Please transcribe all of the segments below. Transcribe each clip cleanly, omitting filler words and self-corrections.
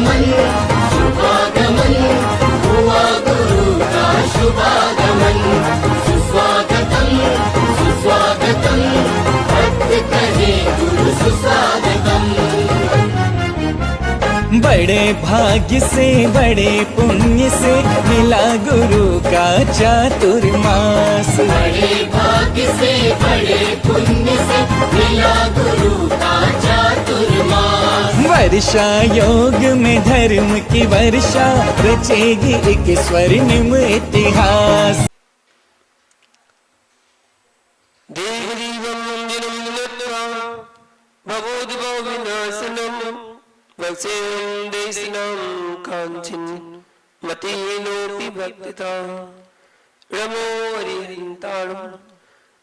शुभागमन शुभागमन हुआ गुरु का शुभागमन। सुस्वागतम सुस्वागतम भक्त कहे गुरु सुस्वागतम। बड़े भाग्य से बड़े पुण्य से मिला गुरु का चातुर्मास। बड़े भाग्य से बड़े पुण्य से मिला गुरु का चातुर्मास। वर्षा योग में धर्म की वर्षा रचेगी एक स्वर्णिम इतिहास। रमो हरिहंताणं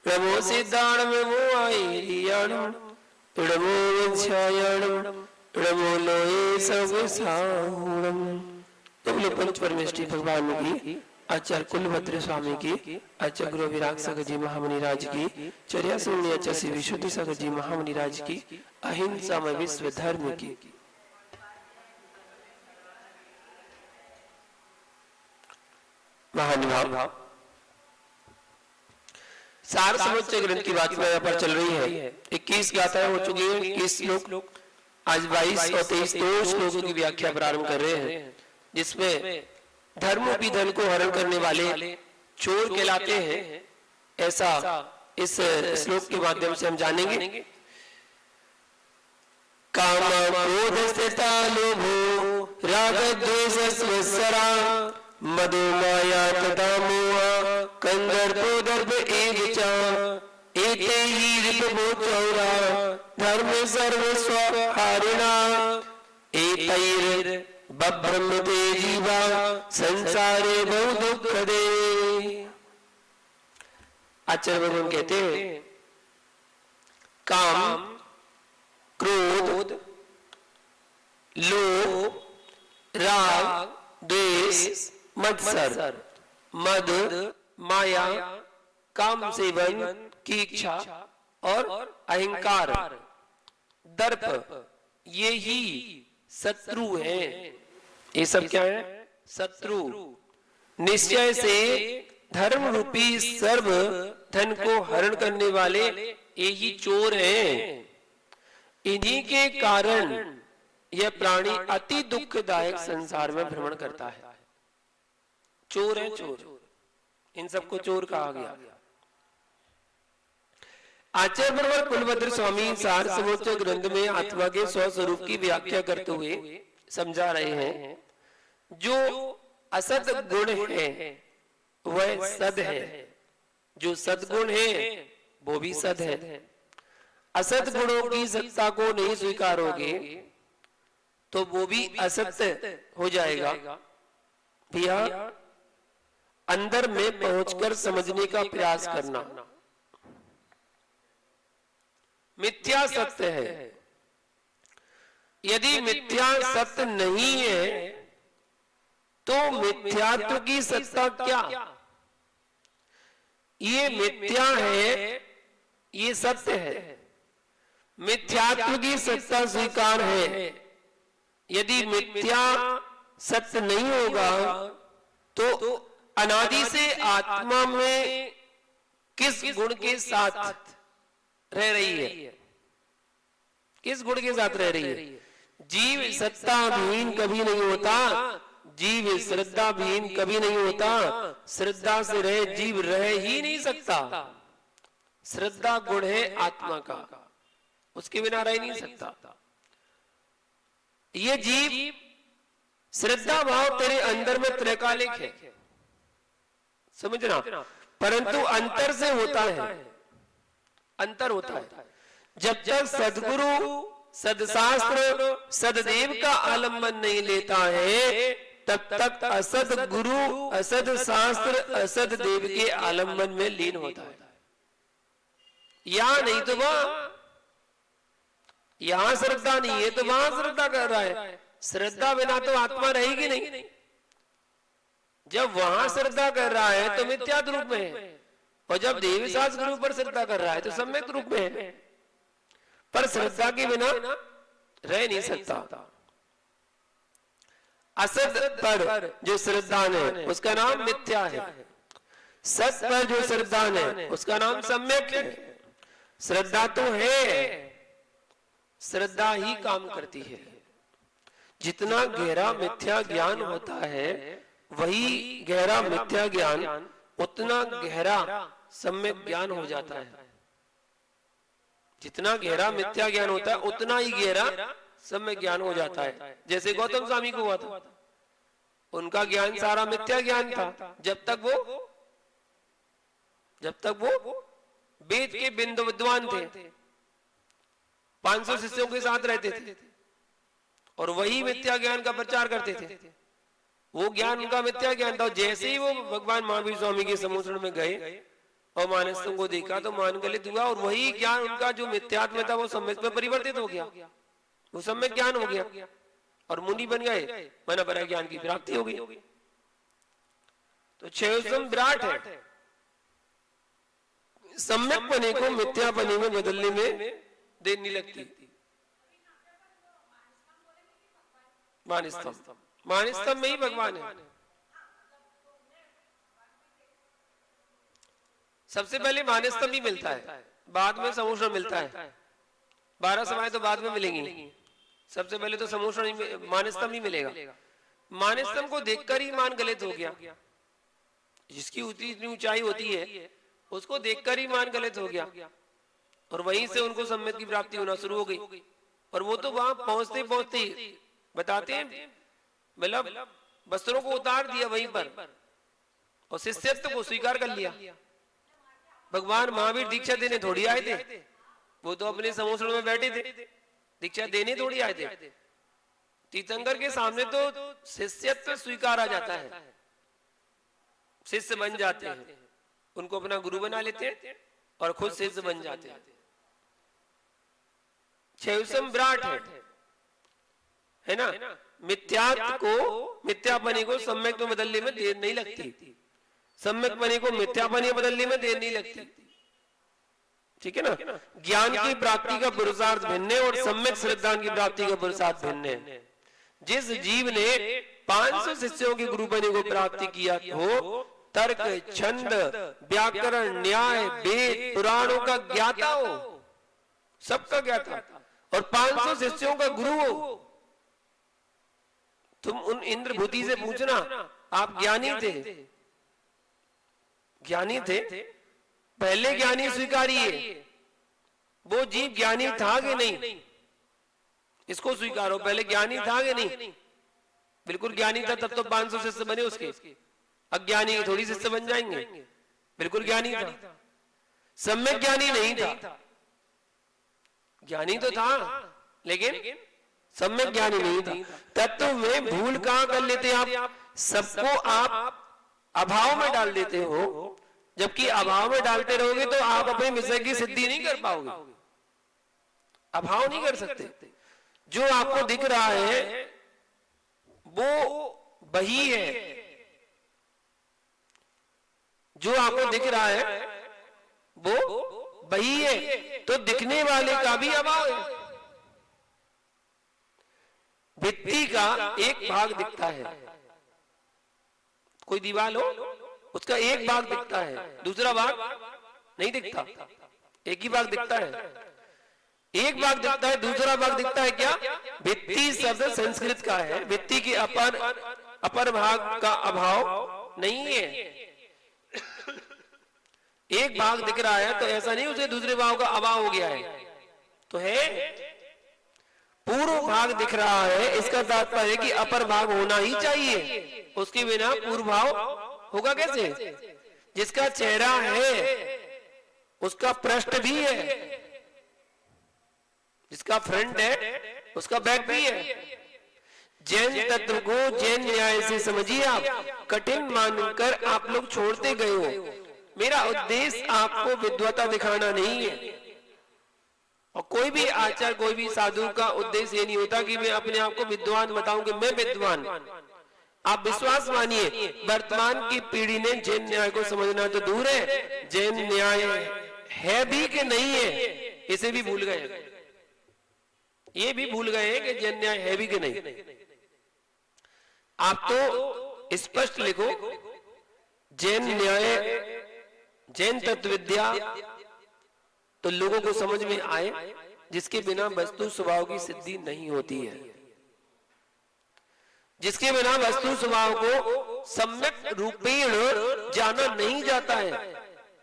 रमो सिद्धाणं रमो आयरियाणं रमो वंशायाणं रमो लोये सर्वसाहुणं। बोलो पंच परमेष्ठी भगवान की, आचार्य कुलभद्र स्वामी की, आचार्य गुरु विराग सागर जी महामुनि राज की, चर्यासी आचार्य विशुद्ध सागर जी महामुनि राज की, अहिंसा में विश्व धर्म की। महानुभाव, सार समुच्चय ग्रंथ की बात यहाँ पर चल रही है। 21 गाथाएं हो चुकी है, 21 श्लोक। आज 22 और 23 दो श्लोकों की व्याख्या प्रारंभ कर रहे हैं, जिसमें धर्मोपी धन को हरण करने वाले चोर कहलाते हैं, ऐसा इस श्लोक के माध्यम से हम जानेंगे। काम क्रोध स्थिता लोभो राग द्वेष स्वसरा मदो माया तथा मोहा कंदर्पो दर्भ एवच एते ही रिपवो चौरा धर्म सर्व स्वहारिणा एतैर बभ्रमते जीवा संसारे बहु दुःखदे। आचार्य भगवान कहते हैं, काम क्रोध लोभ राग द्वेष मत्सर मद माया काम सेवन की इच्छा और अहंकार दर्प, ये ही शत्रु हैं। ये सब क्या है? शत्रु। निश्चय से धर्म रूपी सर्व धन को हरण करने वाले ये ही चोर हैं। इन्हीं के कारण यह प्राणी अति दुखदायक संसार में भ्रमण करता है। चोर है चोर, इन सबको चोर कहा गया। आचार्य भगवान कुलभद्र स्वामी सार समुच्चय ग्रंथ में आत्मा के स्वस्वरूप की व्याख्या करते हुए समझा रहे हैं, जो असत गुण है वह सद है, जो सदगुण है वो भी सद है। असत गुणों की सत्ता को नहीं स्वीकारोगे तो वो भी असत्य हो जाएगा। भैया, अंदर में पहुंचकर समझने का प्रयास करना। मिथ्या सत्य है, यदि मिथ्या सत्य नहीं है तो मिथ्यात्व की सत्ता क्या? ये मिथ्या है, ये सत्य है। मिथ्यात्व की सत्ता स्वीकार है। यदि मिथ्या सत्य नहीं होगा तो अनादि से आत्मा में किस गुण के साथ रह रही है? किस गुण के साथ रह रही है? जीव सत्ताहीन कभी नहीं होता, जीव श्रद्धाहीन कभी नहीं होता। श्रद्धा से रहे जीव रह ही नहीं सकता। श्रद्धा गुण है आत्मा का, उसके बिना रह नहीं सकता। ये जीव श्रद्धा भाव तेरे अंदर में त्रैकालिक है, समझना, परंतु अंतर से होता है, अंतर होता है। जब तक सदगुरु सदशास्त्र सददेव का आलम्बन नहीं लेता है तब तक असद गुरु असद शास्त्र असद देव के आलम्बन में लीन होता है। या नहीं तो वहां, यहां श्रद्धा नहीं है तो वहां श्रद्धा कर रहा है। श्रद्धा बिना तो आत्मा रहेगी नहीं। जब वहां श्रद्धा कर रहा है तो मिथ्यात्व रूप में है, और जब देवी शास्त्र गुरु पर श्रद्धा कर रहा है तो सम्यक रूप में है। पर श्रद्धा के बिना रह नहीं सकता। असत पर जो श्रद्धान है उसका नाम मिथ्या है, सत पर जो श्रद्धान है उसका नाम सम्यक है। श्रद्धा तो है, श्रद्धा ही काम करती है। जितना गहरा मिथ्या ज्ञान होता है वही गहरा मिथ्या ज्ञान उतना गहरा सम्यक ज्ञान हो जाता है। जितना गहरा मिथ्या ज्ञान होता है उतना ही गहरा सम्यक ज्ञान हो जाता है। जैसे गौतम स्वामी को हुआ था, उनका ज्ञान सारा मिथ्या ज्ञान था जब तक वो वेद के बिंदु विद्वान थे, 500 शिष्यों के साथ रहते थे और वही मिथ्या ज्ञान का प्रचार करते थे। वो ज्ञान उनका मिथ्या ज्ञान था। जैसे ही वो भगवान महावीर स्वामी के समुद्र में गए और मानस्तों को देखा तो मान गलित हुआ और वही ज्ञान उनका जो मिथ्यात्म था वो सम्यक में परिवर्तित हो गया, वो सम्यक ज्ञान हो गया और मुनि बन गए, मन पर ज्ञान की प्राप्ति हो गई। तो क्षयोत्तम विराट है। सम्यक पने को मिथ्या पने में बदलने में देर नहीं लगती। मानस्तम में ही भगवान है। सबसे पहले मानस्तम ही मिलता है, बाद में समूषण मिलता है। 12 समाएं तो बाद में मिलेंगी, सबसे पहले तो समूषण मानस्तम ही मिलेगा। मानस्तम को देखकर ही मान गलित हो गया। जिसकी इतनी ऊंचाई होती है उसको देखकर ही मान गलित हो गया और वहीं से उनको सम्यक की प्राप्ति होना शुरू हो गई। और वो तो वहां पहुंचते पहुंचते बताते हैं, मतलब वस्त्रों को उतार दिया वहीं पर और शिष्यत्व को स्वीकार कर लिया। भगवान महावीर दीक्षा देने थोड़ी आए थे, वो तो अपने समूषण में बैठे थे, दीक्षा देने थोड़ी आए थे। तीर्थंकर के सामने तो शिष्यत्व स्वीकार आ जाता है, शिष्य बन जाते हैं, उनको अपना गुरु बना लेते हैं और खुद शिष्य बन जाते हैं। क्षयोत्तम विराट है ना। मिथ्यात्व को मिथ्यापने को सम्यक में बदलने में देर नहीं लगती, सम्यक पने को मिथ्यापने में बदलने में देर नहीं लगती। ठीक है ना। ज्ञान की प्राप्ति का पुरुषार्थ भिन्न है और सम्यक श्रद्धा की प्राप्ति का पुरुषार्थ भिन्न है। जिस जीव ने 500 शिष्यों की गुरु बने को प्राप्ति किया हो, तर्क, छंद, व्याकरण, न्याय, वेद, पुराणों का ज्ञाता हो, सबका ज्ञाता, और 500 शिष्यों का गुरु हो। तुम उन इंद्रभूति से पूछना, आप ज्ञानी थे, ज्ञानी थे, पहले ज्ञानी स्वीकारिए। वो जीव ज्ञानी था कि नहीं, इसको स्वीकारो। पहले ज्ञानी था कि नहीं? बिल्कुल ज्ञानी था, तब तो 500 शिष्य बने उसके। अज्ञानी थोड़ी शिष्य बन जाएंगे? बिल्कुल ज्ञानी था, सम्यक ज्ञानी नहीं था। ज्ञानी तो था लेकिन सम्यक ज्ञानी नहीं था। तत्व में भूल कहां कर लेते आप? सबको आप अभाव में डाल देते हो, जबकि अभाव में डालते रहोगे तो आप अपने विषय की सिद्धि नहीं कर पाओगे, अभाव नहीं कर सकते। जो आपको दिख रहा है वो वही है, जो आपको दिख रहा है वो वही है, तो दिखने वाले का भी अभाव है। भित्ति का एक भाग दिखता है, कोई दीवार हो उसका एक भाग दिखता है, दूसरा भाग नहीं दिखता, एक ही भाग दिखता है। एक भाग दिखता है, दूसरा भाग दिखता है क्या? भित्ति शब्द संस्कृत का है, भित्ति के अपर भाग का अभाव नहीं है। एक भाग दिख रहा है तो ऐसा नहीं उसे दूसरे भाग का अभाव हो गया है, तो है। पूर्व भाग दिख रहा है, इसका तात्पर्य है कि अपर भाग होना ही चाहिए, उसके बिना पूर्व भाव होगा कैसे? जिसका चेहरा है उसका पृष्ठ भी है, जिसका फ्रंट है उसका बैक भी है। जैन तत्व को जैन न्याय से समझिए आप, कठिन मानकर आप लोग छोड़ते गए हो। मेरा उद्देश्य आपको विद्वता दिखाना नहीं है, और कोई भी आचार्य कोई भी साधु का उद्देश्य ये नहीं होता कि मैं अपने आप को विद्वान बताऊं कि मैं विद्वान। आप विश्वास मानिए, वर्तमान की पीढ़ी ने जैन न्याय को समझना तो दूर है, जैन न्याय है भी कि नहीं है इसे भी भूल गए, ये भी भूल गए कि जैन न्याय है भी कि नहीं। आप तो स्पष्ट लिखो जैन न्याय, जैन तत्व विद्या, तो लोगों को समझ में आए, जिसके बिना वस्तु स्वभाव की सिद्धि नहीं होती है, जिसके बिना वस्तु स्वभाव को सम्यक रूपेण जाना नहीं जाता है,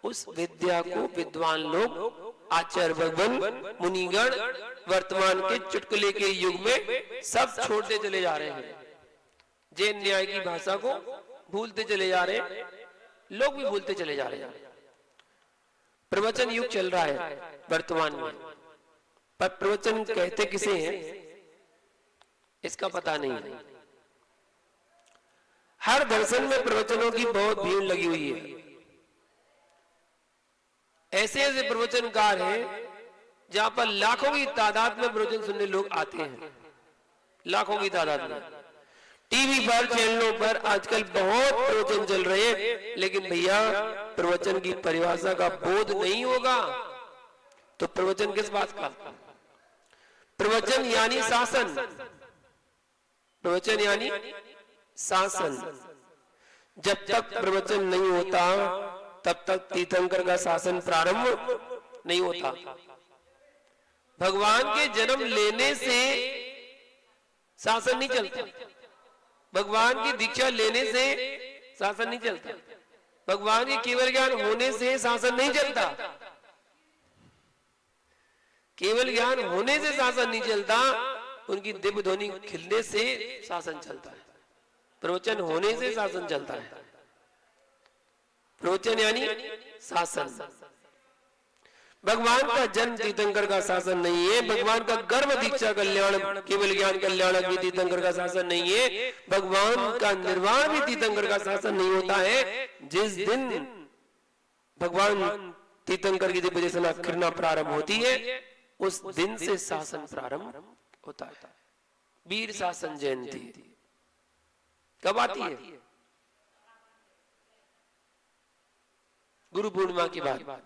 उस विद्या को विद्वान लोग, आचार्य भगवान, मुनिगण वर्तमान के चुटकुले के युग में सब छोड़ते चले जा रहे हैं। जैन न्याय की भाषा को भूलते चले जा रहे हैं, लोग भी भूलते चले जा रहे हैं। प्रवचन युग चल रहा है वर्तमान में, पर प्रवचन कहते किसे हैं इसका पता नहीं है। हर दर्शन में प्रवचनों की बहुत भीड़ लगी हुई है। ऐसे ऐसे प्रवचनकार हैं जहां पर लाखों की तादाद में प्रवचन सुनने लोग आते हैं, लाखों की तादाद में। टीवी पर, चैनलों पर आजकल बहुत प्रवचन चल रहे हैं, लेकिन भैया प्रवचन की परिभाषा का बोध नहीं होगा तो प्रवचन किस बात का? प्रवचन यानी शासन, प्रवचन यानी शासन। जब तक प्रवचन नहीं होता तब तक तीर्थंकर का शासन प्रारंभ नहीं होता। भगवान के जन्म लेने से शासन नहीं चलता, भगवान की दीक्षा लेने से शासन नहीं चलता, भगवान के केवल ज्ञान होने से शासन नहीं चलता, केवल ज्ञान होने से शासन नहीं चलता, उनकी दिव्य ध्वनि खिलने से शासन चलता है। प्रवचन होने से शासन चलता है। प्रवचन यानी शासन। भगवान का जन्म तीर्थंकर का शासन नहीं है, भगवान का गर्भ दीक्षा कल्याण केवल ज्ञान कल्याणक भी तीर्थंकर का शासन नहीं है, भगवान का निर्वाण भी तीर्थंकर का शासन नहीं होता है। जिस दिन भगवान तीर्थंकर की दिव्य दर्शना करना प्रारंभ होती है, उस दिन से शासन प्रारंभ होता है। वीर शासन जयंती कब आती है? गुरु पूर्णिमा के बाद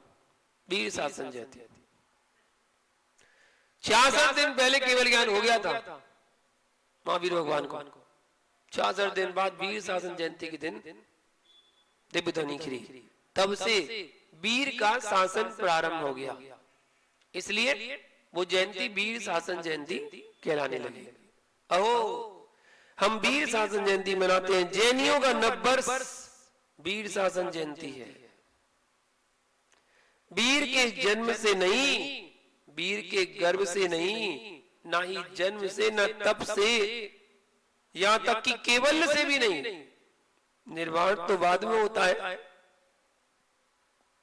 वीर शासन जयंती। 66 दिन पहले केवल ज्ञान हो गया था महावीर भगवान को। 66 दिन बाद वीर शासन जयंती के दिन दिव्य ध्वनि खिली, तब से वीर का शासन प्रारंभ हो गया, इसलिए वो जयंती वीर शासन जयंती कहलाने लगी। अहो, हम वीर शासन जयंती मनाते हैं। जैनियों का नववर्ष वीर शासन जयंती है। वीर के जन्म से नहीं, वीर के गर्भ से नहीं, ना ही जन्म से, न तप से, यहां तक कि केवल से भी नहीं। निर्वाण तो बाद में होता है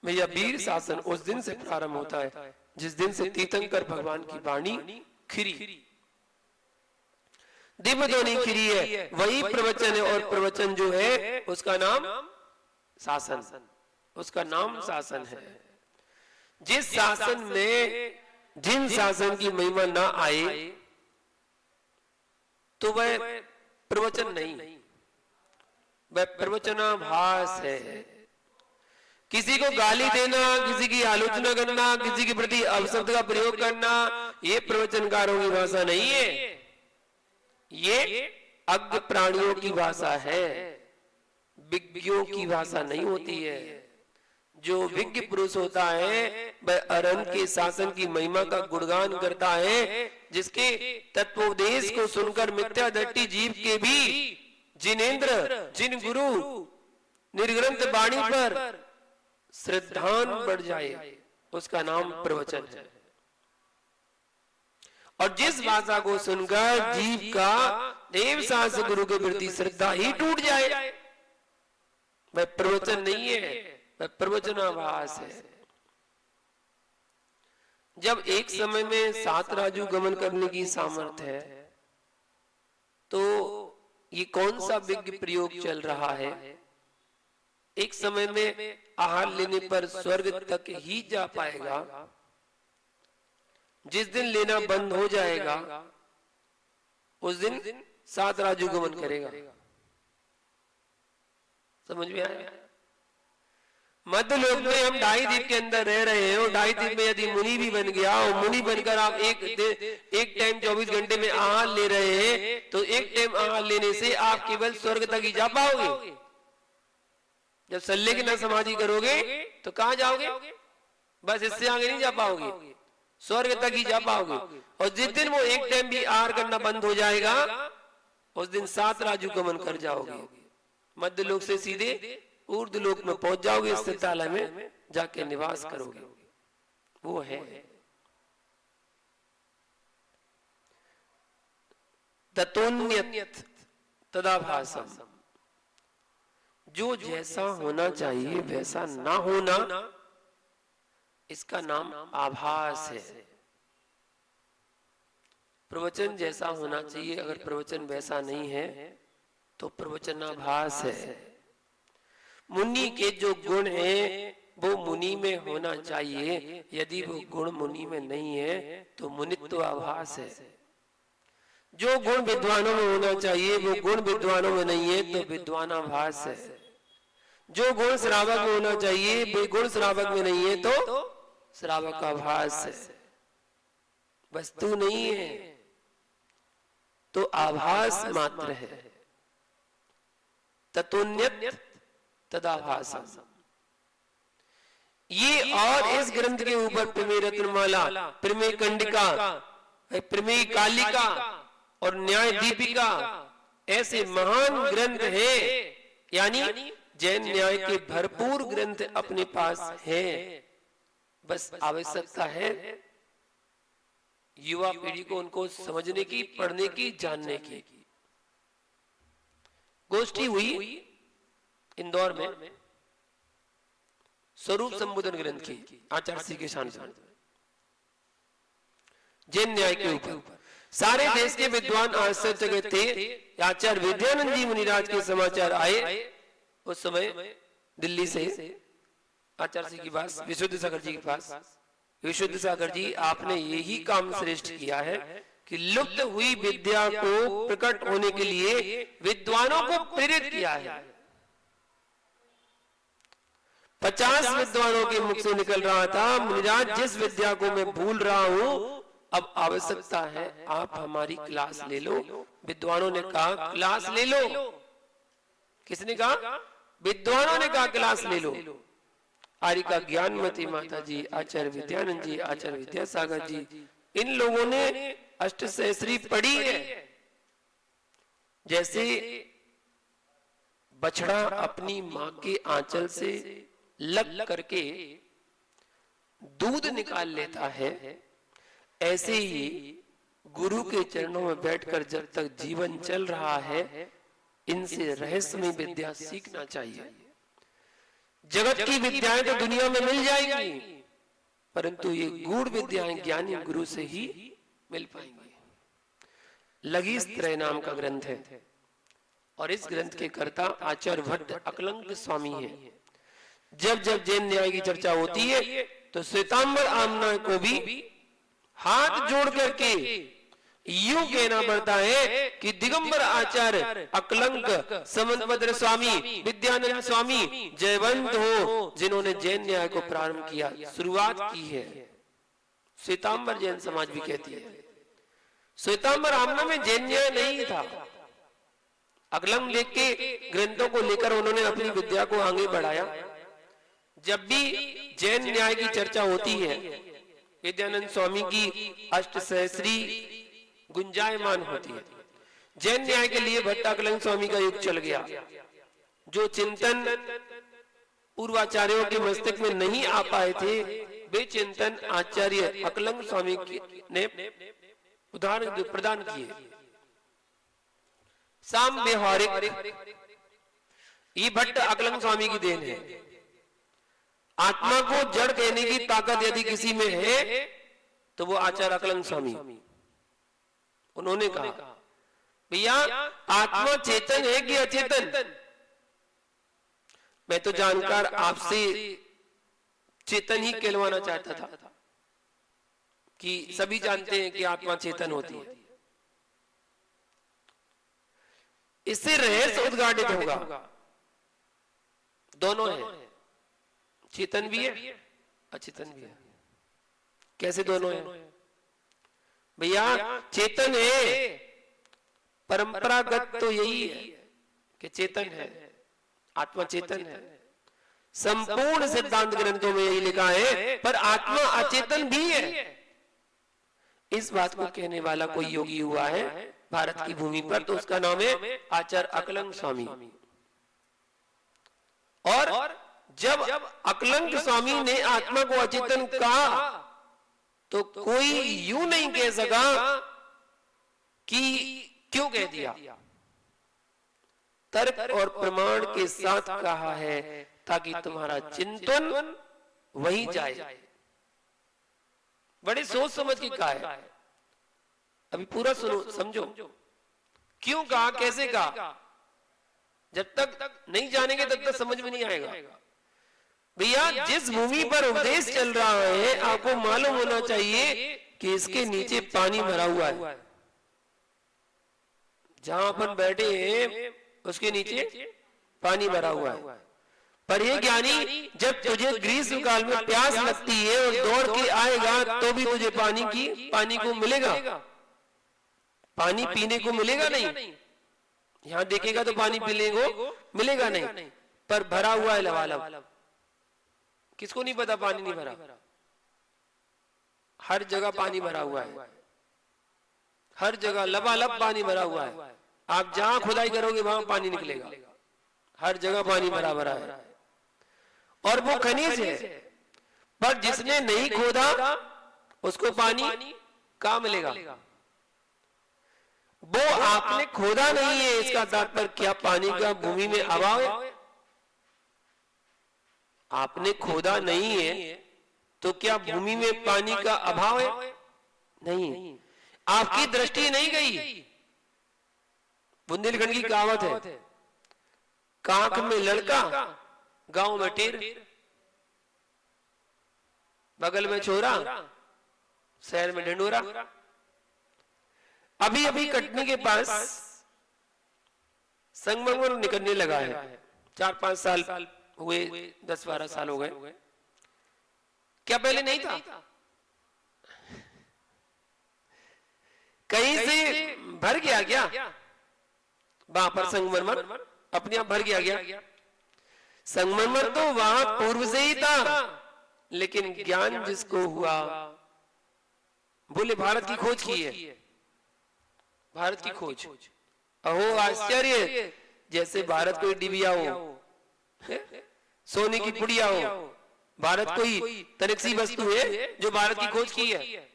भैया, वीर शासन उस दिन से प्रारंभ होता है जिस दिन से तीर्थंकर भगवान की वाणी खिरी, दिव्य ध्वनि खिरी है। वही प्रवचन है, और प्रवचन जो है उसका नाम शासन, उसका नाम शासन है। जिस शासन में जिन शासन की महिमा ना आए तो वह प्रवचन नहीं, वह प्रवचनाभास है। किसी को गाली देना, किसी की आलोचना करना, किसी के प्रति अपशब्द का प्रयोग करना, ये प्रवचनकारों की भाषा नहीं है, ये अज्ञ प्राणियों की भाषा है, विज्ञों की भाषा नहीं होती है। जो विज्ञ पुरुष होता है वह अरहंत के शासन की महिमा का गुणगान करता है, जिसके तत्वोपदेश को सुनकर मिथ्या दृष्टि जीव के भी जिनेंद्र, जिन गुरु निर्ग्रंथ वाणी पर श्रद्धान बढ़ जाए, उसका नाम प्रवचन है। और जिस भाषा को सुनकर जीव का देव शास्त्र गुरु के प्रति श्रद्धा ही टूट जाए, वह प्रवचन नहीं है, वह प्रवचनाभास है। जब एक समय में 7 राजू गमन करने की सामर्थ्य है, तो ये कौन सा विज्ञ प्रयोग चल रहा है? एक समय में आहार लेने पर स्वर्ग तक ही जा पाएगा, जिस दिन लेना बंद हो जाएगा उस दिन 7 राजू गमन करेगा। समझ में आया? मध्य लोक में हम 2.5 दीप के अंदर रह रहे हैं और 2.5 दीप में यदि मुनि भी बन गया और मुनि बनकर आप एक टाइम 24 घंटे में आहार ले रहे हैं तो एक टाइम आहार लेने से आप केवल स्वर्ग तक ही जा पाओगे। जब सल्ले की ना समाधि करोगे तो कहां जाओगे? बस इससे आगे नहीं जा पाओगे, स्वर्ग तक ही जा पाओगे। और जिस दिन वो एक टाइम भी आहार करना बंद हो जाएगा उस दिन 7 राजू गमन कर जाओगे, मध्य लोक से सीधे ऊर्ध लोक में पहुंच जाओगे, स्थितालय में जाके निवास करोगे। वो है ततोन्यत तदाभासम, जो जैसा होना चाहिए वैसा ना होना, इसका नाम आभास है। प्रवचन जैसा होना चाहिए, अगर प्रवचन वैसा नहीं है तो प्रवचनाभास है। मुनि के जो गुण हैं वो मुनि में होना चाहिए, यदि वो गुण मुनि में नहीं है तो मुनित्व आभास है। जो गुण विद्वानों में होना चाहिए वो गुण विद्वानों में नहीं है तो विद्वानाभास है। जो गुण श्रावक में होना चाहिए वो गुण श्रावक में नहीं है तो श्रावक आभास है। वस्तु नहीं है तो आभास मात्र है। ततोन्यत तदाभासम, ये और इस ग्रंथ के ऊपर प्रमेय रत्नमाला, प्रमेय कंडिका, प्रमेय कालिका और न्याय दीपिका ऐसे महान ग्रंथ हैं, यानी जैन न्याय के भरपूर ग्रंथ अपने पास हैं। बस आवश्यकता है युवा पीढ़ी को उनको समझने की, पढ़ने की, जानने की। गोष्ठी हुई इंदौर में स्वरूप संबोधन ग्रंथ की, आचार्य श्री के शान जैन न्याय के ऊपर। सारे देश के विद्वान आश्चर्यचकित थे। आचार्य विद्यानंद जी मुनिराज के समाचार आए उस समय दिल्ली से आचार्य जी के पास, विशुद्ध सागर जी के पास। विशुद्ध सागर जी, आपने यही काम श्रेष्ठ किया है कि लुप्त हुई विद्या को प्रकट होने के लिए विद्वानों को प्रेरित किया है। 50 विद्वानों के मुख से निकल रहा था, मुनिराज जिस विद्या को मैं भूल रहा हूं, अब आवश्यकता है आप हमारी क्लास ले लो। विद्वानों ने कहा क्लास ले लो। किसने कहा? विद्वानों ने कहा क्लास ले लो। आरिका ज्ञानमती माता जी, आचार्य विद्यानंद जी, आचार्य विद्यासागर जी, इन लोगों ने अष्टसहस्री पढ़ी है। जैसे बछड़ा अपनी मां के आंचल से लग करके दूध निकाल लेता है, ऐसे ही गुरु के चरणों में बैठकर जब तक जीवन चल रहा है इनसे रहस्यमय विद्या सीखना चाहिए। जगत की विद्याएं तो दुनिया में मिल जाएंगी, परंतु ये गूढ़ विद्याएं ज्ञानी गुरु से ही मिल पाएंगी। लघिस्त्रय नाम का ग्रंथ है और इस ग्रंथ के कर्ता आचार्य भट्ट अकलंक स्वामी हैं। जब जब जैन न्याय की चर्चा होती है तो श्वेतांबर आमना को भी हाथ जोड़ करके यूं कहना पड़ता है कि दिगंबर आचार्य अकलंक समंतभद्र स्वामी विद्यानंद स्वामी जयवंत हो, जिन्होंने जैन न्याय को प्रारंभ किया, शुरुआत की है। श्वेतांबर जैन समाज भी कहती है। श्वेतांबर आमना में जैन न्याय नहीं था। अकलंक देख के ग्रंथों को लेकर उन्होंने अपनी विद्या को आगे बढ़ाया। जब भी जैन न्याय की चर्चा होती है, विद्यानंद स्वामी की अष्टसहस्री गुंजायमान होती है। जैन न्याय के लिए भट्ट अकलंक स्वामी का युग चल गया। जो चिंतन पूर्वाचार्यों के मस्तक में नहीं आ पाए थे, वे चिंतन आचार्य अकलंक स्वामी ने उदाहरण प्रदान किए। साम व्यवहारिक ये भट्ट अकलंक स्वामी की देन है। आत्मा को जड़ कहने की ताकत यदि किसी में है तो वो आचार्य अकलंक स्वामी। उन्होंने कहा भैया आत्मा चेतन है कि अचेतन? मैं तो जानकर आपसे चेतन ही कहलवाना चाहता था कि सभी जानते हैं कि आत्मा चेतन होती है। इससे रहस्य उद्घाटित होगा। दोनों है, चेतन भी है, अचेतन भी है। कैसे दोनों है भैया? चेतन है, परंपरागत तो यही है कि चेतन है, आत्मा चेतन है। संपूर्ण सिद्धांत ग्रंथों में यही लिखा है, पर आत्मा अचेतन भी है। इस बात को कहने वाला कोई योगी हुआ है भारत की भूमि पर, तो उसका नाम है आचार्य अकलंग स्वामी। और जब अकलंग स्वामी ने आत्मा को अचेतन कहा, तो कोई यूं नहीं कह सका कि क्यों कह दिया। तर्क और प्रमाण के साथ कहा है ताकि तुम्हारा चिंतन वहीं जाए। बड़े सोच समझ के कहा है। अभी पूरा सुनो, समझो क्यों कहा, कैसे कहा। जब तक नहीं जानेंगे तब तक समझ में नहीं आएगा। भैया जिस भूमि पर उपदेश चल रहा है, आपको मालूम होना चाहिए कि इसके नीचे पानी भरा हुआ है। जहां अपन बैठे हैं उसके नीचे पानी भरा हुआ है। पर ये ज्ञानी, जब तुझे ग्रीष्म काल में प्यास लगती है और दौड़ के आएगा तो भी तुझे पानी को मिलेगा, पानी पीने को मिलेगा नहीं। यहां देखेगा तो पानी पीने को मिलेगा नहीं, पर भरा हुआ है लबालब। किसको नहीं पता पानी नहीं भरा? हर जगह पानी भरा हुआ है, हर जगह लबालब पानी भरा हुआ है। आप जहां खुदाई करोगे वहां पानी निकलेगा, हर जगह पानी भरा भरा है। और वो खनिज है, पर जिसने नहीं खोदा उसको पानी कहां मिलेगा? वो आपने खोदा नहीं है, इसका तात्पर्य क्या पानी का भूमि में अभाव है? आपने खोदा नहीं है तो क्या भूमि में पानी का अभाव है? नहीं। आपकी दृष्टि नहीं गई। बुंदेलखंड की कहावत है, कांख में लड़का गांव में टेर, बगल में छोरा शहर में ढंडोरा। अभी अभी कटनी के पास संगमरमर निकलने लगा है। 4-5 साल हुए, 10-12 साल हो गए। क्या पहले नहीं था? कहीं से भर गया क्या वहां पर संगमरमर? अपने आप भर गया। संगमरमर तो वहां पूर्व से ही था, लेकिन ज्ञान जिसको हुआ, बोले भारत की खोज की है, भारत की खोज। अहो आश्चर्य, जैसे भारत कोई डिबिया हो, सोने की पुड़िया हो। भारत कोई तनिक वस्तु है जो भारत की खोज की है।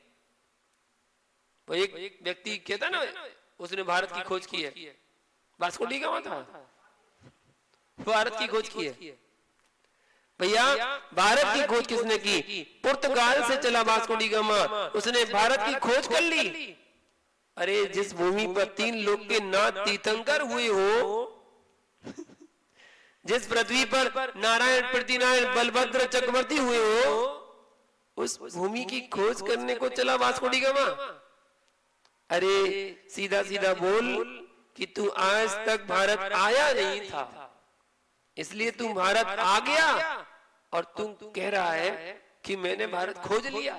वो एक व्यक्ति कहता ना, उसने भारत की खोज की है। वास्को डी गामा था, भारत की खोज की है। भैया भारत की खोज किसने की? पुर्तगाल से चला वास्को डी गामा, उसने भारत की खोज कर ली। अरे जिस भूमि पर 3 लोग के नाथ तीर्थंकर हुए हो, जिस पृथ्वी पर नारायण, प्रतिनारायण, बलभद्र, चक्रवर्ती हुए हो, उस भूमि की खोज करने को चला वास्को डी गामा। अरे सीधा सीधा बोल कि तू आज तक भारत आया नहीं था, इसलिए तू भारत आ गया और तू कह रहा है कि मैंने भारत खोज लिया।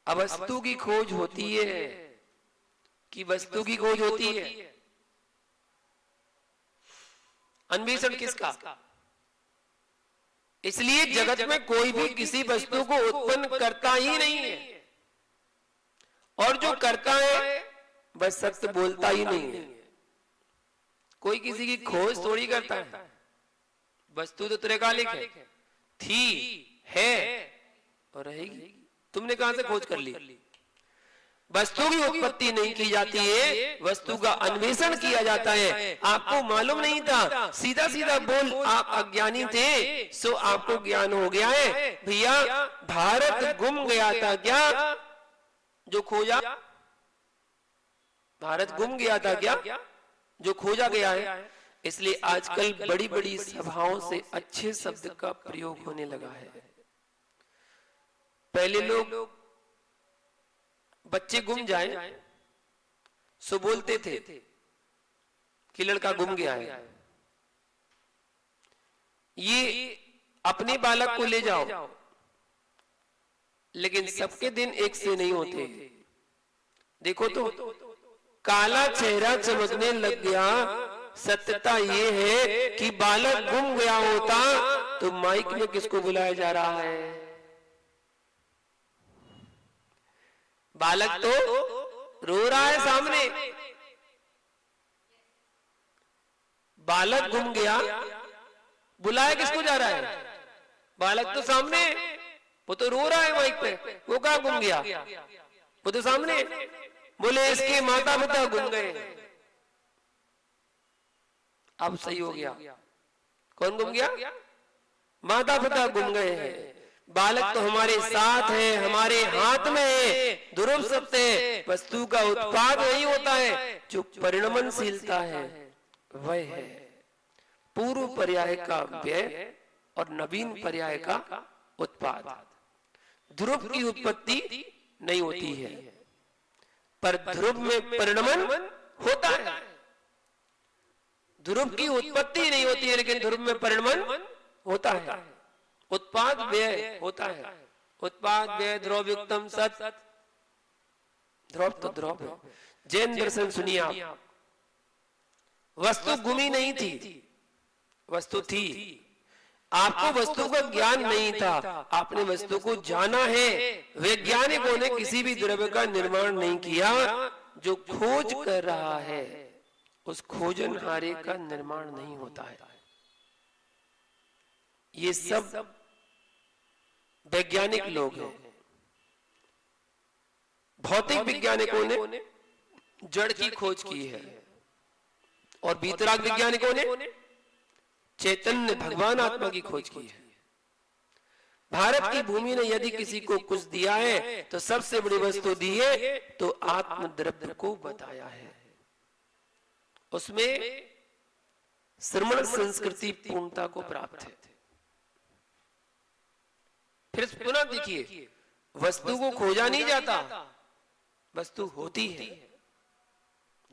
अब वस्तु की खोज होती है कि वस्तु की खोज होती है? अन्वेषण किसका? इसलिए जगत में कोई भी किसी वस्तु को उत्पन्न करता ही नहीं है, और जो करता है वह सत्य बोलता ही नहीं है। कोई किसी की खोज थोड़ी करता है। वस्तु तो त्रैकालिक है, थी, है और रहेगी। तुमने कहां से खोज कर ली? वस्तु की उत्पत्ति नहीं की जाती है, वस्तु का अन्वेषण किया जाता है। आपको मालूम नहीं था, सीधा सीधा बोल, आप अज्ञानी थे, सो आपको ज्ञान हो गया है। भैया भारत गुम गया था क्या जो खोजा? भारत गुम गया था क्या जो खोजा गया है? इसलिए आजकल बड़ी बड़ी सभाओं से अच्छे शब्द का प्रयोग होने लगा है। पहले लोग बच्चे गुम जाए सो बोलते थे कि लड़का गुम गया है। ये अपने बालक को ले जाओ, लेकिन सबके दिन एक से नहीं होते। देखो तो काला चेहरा चमकने लग गया। सत्यता ये है कि बालक गुम गया होता तो माइक में किसको बुलाया जा रहा है? बालक तो रो रहा है सामने, बालक गुम गया, बुलाया किसको जा रहा है? बालक तो सामने, वो तो रो रहा है माइक पे, वो कहाँ गुम गया? वो तो सामने। बोले इसके माता पिता गुम गए। अब सही हो गया। कौन गुम गया? माता पिता गुम गए हैं। बालक तो हमारे साथ है, हमारे हाथ में है। ध्रुव सत्य वस्तु का उत्पाद वही होता है जो परिणमनशीलता है, वह है पूर्व पर्याय का व्यय और नवीन पर्याय का उत्पाद। ध्रुव की उत्पत्ति नहीं होती है, पर ध्रुव में परिणमन होता है। ध्रुव की उत्पत्ति नहीं होती है, लेकिन ध्रुव में परिणमन होता है। उत्पाद व्यय होता है। उत्पाद व्यय ध्रुव युक्तम सत। ध्रुव तो ध्रुव है। जैन दर्शन सुनिए आप। वस्तु गुमी नहीं थी, वस्तु थी। आपको वस्तु का ज्ञान नहीं था, आपने वस्तु को जाना है। वैज्ञानिकों ने किसी भी द्रव्य का निर्माण नहीं किया। जो खोज कर रहा है उस खोजनहारे का निर्माण नहीं होता है। ये सब वैज्ञानिक लोग हैं। भौतिक वैज्ञानिकों ने जड़ की खोज की है और वीतराग वैज्ञानिकों ने चैतन्य भगवान आत्मा की खोज की है। भारत की भूमि ने यदि किसी को कुछ दिया है तो सबसे बड़ी वस्तु दी है तो आत्म द्रव्य को बताया है। उसमें श्रमण संस्कृति पूर्णता को प्राप्त है। फिर पुनः देखिए, वस्तु को खोजा नहीं जाता, वस्तु होती है।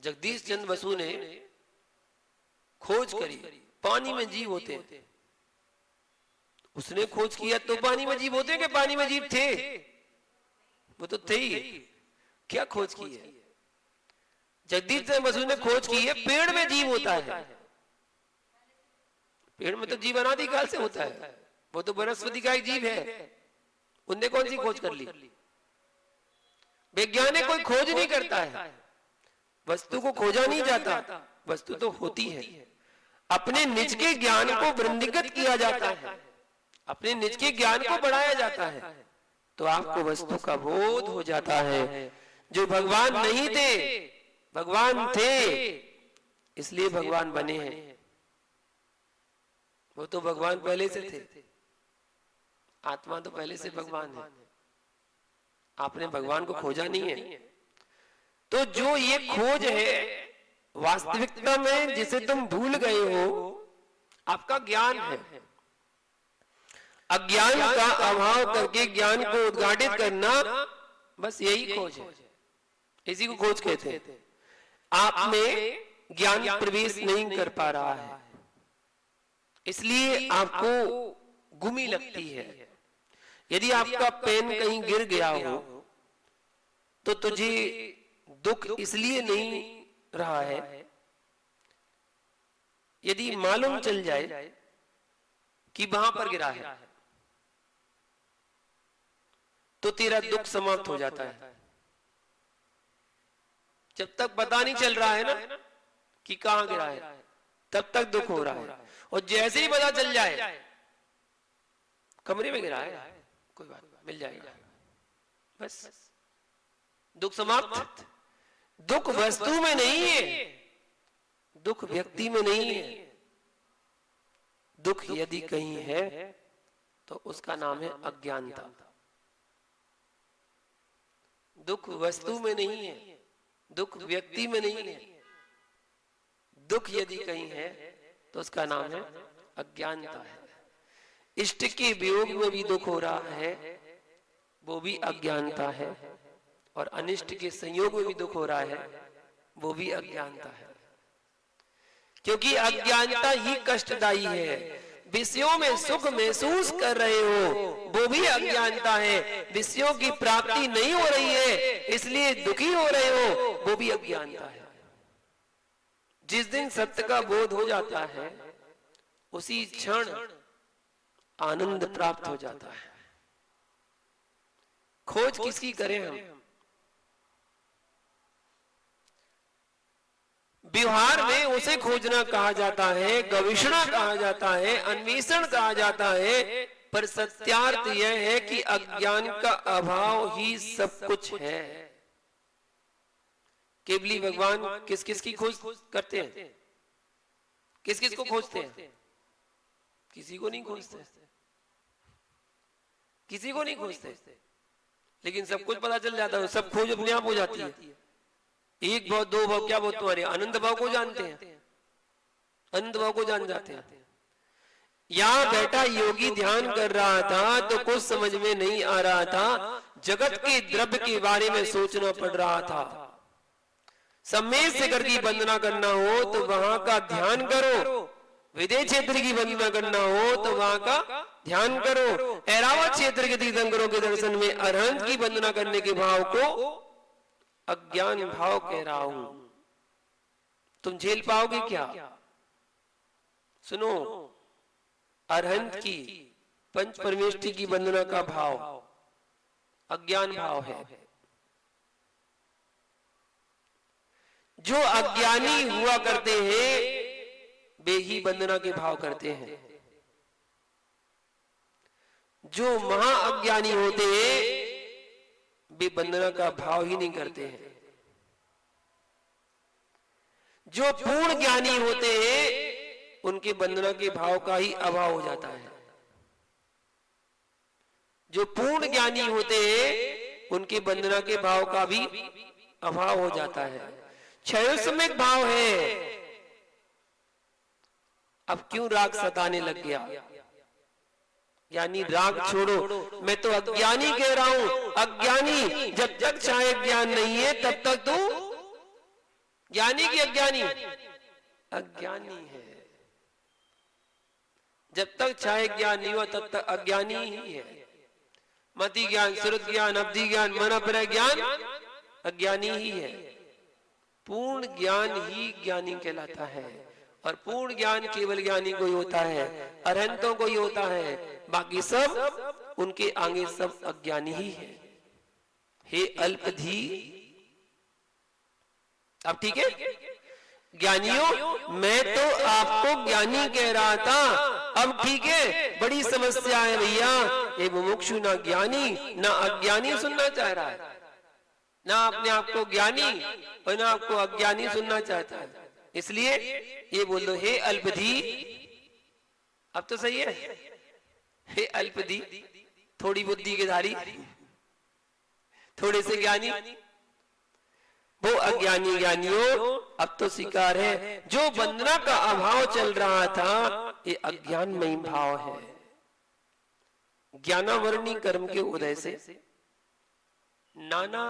जगदीश चंद्र बसु ने खोज करी, पानी में जीव होते हैं। उसने खोज किया तो पानी में जीव होते हैं कि पानी में जीव थे? वो तो थे ही। क्या खोज की है? जगदीश चंद्र बसु ने खोज की है पेड़ में जीव होता है। पेड़ में तो जीव अनादिकाल से होता है, वो तो वनस्पति का एक जीव है। उनने कौन सी खोज कर ली? वैज्ञानिक कोई खोज नहीं करता है, वस्तु को खोजा नहीं जाता, वस्तु तो होती है। अपने निज के ज्ञान को वृद्धिगत किया जाता है, अपने निज के ज्ञान को बढ़ाया जाता है, तो आपको वस्तु का बोध हो जाता है। जो भगवान नहीं थे, भगवान थे, इसलिए भगवान बने हैं। वो तो भगवान पहले से थे। आत्मा तो पहले से भगवान है। आपने भगवान को खोजा नहीं है। तो जो ये खोज है वास्तविकता में जिसे तुम भूल गए हो, आपका ज्ञान है। अज्ञान का अभाव करके ज्ञान को उद्घाटित करना, बस यही खोज है। इसी को खोज कहते हैं। आप में ज्ञान प्रवेश नहीं कर पा रहा है, इसलिए आपको गुमी लगती है। यदि आपका पेन कहीं गिर गया हो तो तुझे दुख इसलिए नहीं रहा है, यदि मालूम चल जाए कि वहां पर गिरा है तो तेरा दुख समाप्त हो जाता है। जब तक पता नहीं चल रहा है ना कि कहां गिरा है, तब तक दुख हो रहा है। और जैसे ही पता चल जाए कमरे में गिरा है, कोई बात नहीं, मिल जाएगा, बस दुख समाप्त। दुख वस्तु में नहीं है, दुख व्यक्ति में नहीं है। दुख यदि कहीं है तो उसका नाम है अज्ञानता। दुख वस्तु में नहीं है, दुख व्यक्ति में नहीं है। दुख यदि कहीं है तो उसका नाम है अज्ञानता है। इष्ट के वियोग में भी दुख हो रहा है, वो भी अज्ञानता है। और अनिष्ट के संयोग में भी दुख हो रहा है, वो भी अज्ञानता है। क्योंकि अज्ञानता ही कष्टदायी है। विषयों में सुख महसूस कर रहे हो, वो भी अज्ञानता है। विषयों की प्राप्ति नहीं हो रही है इसलिए दुखी हो रहे हो, वो भी अज्ञानता है। जिस दिन सत्य का बोध हो जाता है उसी क्षण आनंद प्राप्त हो जाता है। खोज किसकी करें हम? व्यवहार में उसे खोजना कहा जाता है, गवेषणा कहा जाता है, अन्वेषण कहा जाता है, पर सत्यार्थ यह है कि अज्ञान का अभाव ही सब कुछ है। केवली भगवान किस किस की खोज करते हैं? किस किस को खोजते हैं? किसी को नहीं खोजते, किसी को नहीं खोजते, लेकिन सब कुछ पता चल जाता है, सब खोज अपने आप हो जाती है। एक भाव, दो भाव, क्या भाव तुम्हारे? आनंद भाव को जानते हैं, आनंद भाव को जान जाते हैं। यहाँ बैठा योगी ध्यान कर रहा था तो कुछ समझ में नहीं आ रहा था, जगत के द्रव्य के बारे में सोचना पड़ रहा था। सम्मेद शेखर की वंदना करना हो तो वहां का ध्यान करो, विदेह क्षेत्र की वंदना करना हो तो वहां का ध्यान करो, ऐरावत क्षेत्र के तीर्थंकरों के दर्शन में अरहंत की वंदना करने के भाव को अज्ञान भाव कह रहा हूं। तुम झेल पाओगे क्या? सुनो, अरहंत की पंच परमेष्टि की वंदना का भाव अज्ञान भाव है। जो अज्ञानी हुआ करते हैं वे ही वंदना के भाव करते हैं। जो महाअज्ञानी होते हैं वे वंदना का भाव ही नहीं करते हैं। जो पूर्ण ज्ञानी होते हैं उनके वंदना के भाव का ही अभाव हो जाता है। जो पूर्ण ज्ञानी होते हैं उनके वंदना के भाव का भी अभाव हो जाता है। क्षयोसमिक भाव है। अब क्यों राग सताने लग गया? यानी राग छोड़ो, मैं तो अज्ञानी कह रहा हूं। अज्ञानी जब तक चाहे ज्ञान नहीं है तब तक तो ज्ञानी की अज्ञानी अज्ञानी है। जब तक चाहे ज्ञान नहीं हुआ तब तक अज्ञानी ही है। मति ज्ञान, श्रुत ज्ञान, अवधि ज्ञान, मन अपरय ज्ञान अज्ञानी ही है। पूर्ण ज्ञान ही ज्ञानी कहलाता है और पूर्ण ज्ञान केवल ज्ञानी को ही होता है, अरहंतों को ही होता है। बाकी सब उनके आगे सब अज्ञानी ही है। हे अल्पधी, अब ठीक है ज्ञानियों, मैं तो आपको ज्ञानी कह रहा था, अब ठीक है बड़ी समस्या है भैया। ये मुमुक्षु ना ज्ञानी ना अज्ञानी सुनना चाह रहा है, ना अपने आप को ज्ञानी और ना आपको अज्ञानी सुनना चाहता है। इसलिए ये बोल दो, हे अल्पधी। अब तो सही है, हे अल्पधी, थोड़ी बुद्धि के धारी, थोड़े से ज्ञानी। वो अज्ञानी ज्ञानियों अब तो स्वीकार है, जो वंदना का अभाव चल रहा था ये अज्ञानमय भाव है। ज्ञानावरणी कर्म के उदय से नाना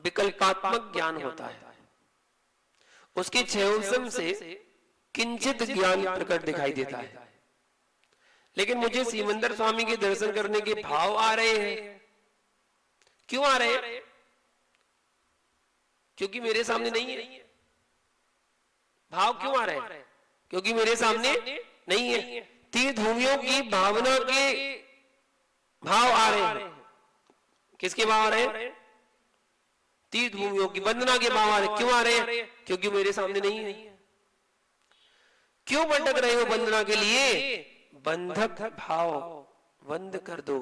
विकल्पात्मक ज्ञान होता है। उसके क्षयोत्सम से किंचित ज्ञान प्रकट दिखाई देता है। लेकिन मुझे सिमंदर स्वामी के दर्शन करने के भाव आ रहे हैं। क्यों आ रहे हैं? क्योंकि मेरे सामने नहीं है। भाव क्यों आ रहे हैं? क्योंकि मेरे सामने नहीं है। तीर्थ भूमियों की भावना के भाव आ रहे हैं। किसके भाव आ रहे हैं? तीर्थ भूमियों की वंदना के भाव आ रहे हैं। क्यों आ रहे हैं? क्योंकि मेरे सामने नहीं है। क्यों भटक रहे हो वंदना के लिए? बंधक भाव बंद कर दो,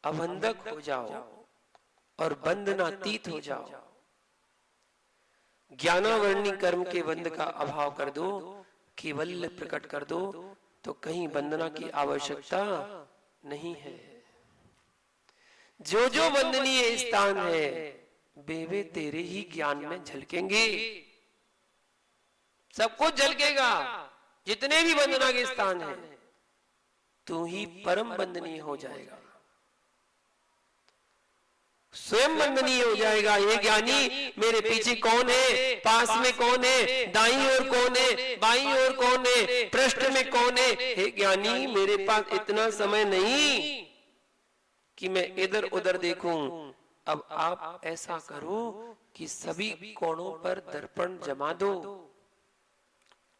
अबंधक हो जाओ और बंधनातीत हो जाओ। ज्ञानावरणी कर्म के बंध का अभाव कर दो, केवल प्रकट कर दो, तो कहीं वंदना की आवश्यकता नहीं है। जो जो वंदनीय स्थान है वे तेरे ही ज्ञान में झलकेंगे। सब कुछ झलकेगा। जितने भी वंदना के स्थान हैं तू ही परम वंदनीय हो जाएगा। स्वयं वंदनीय हो जाएगा। ये ज्ञानी मेरे पीछे कौन है, पास में कौन है, दाईं ओर कौन है, बाईं ओर कौन है, पृष्ठ में कौन है। हे ज्ञानी, मेरे पास इतना समय नहीं कि मैं इधर उधर देखूं। अब आप ऐसा करो कि सभी कोणों पर दर्पण जमा दो।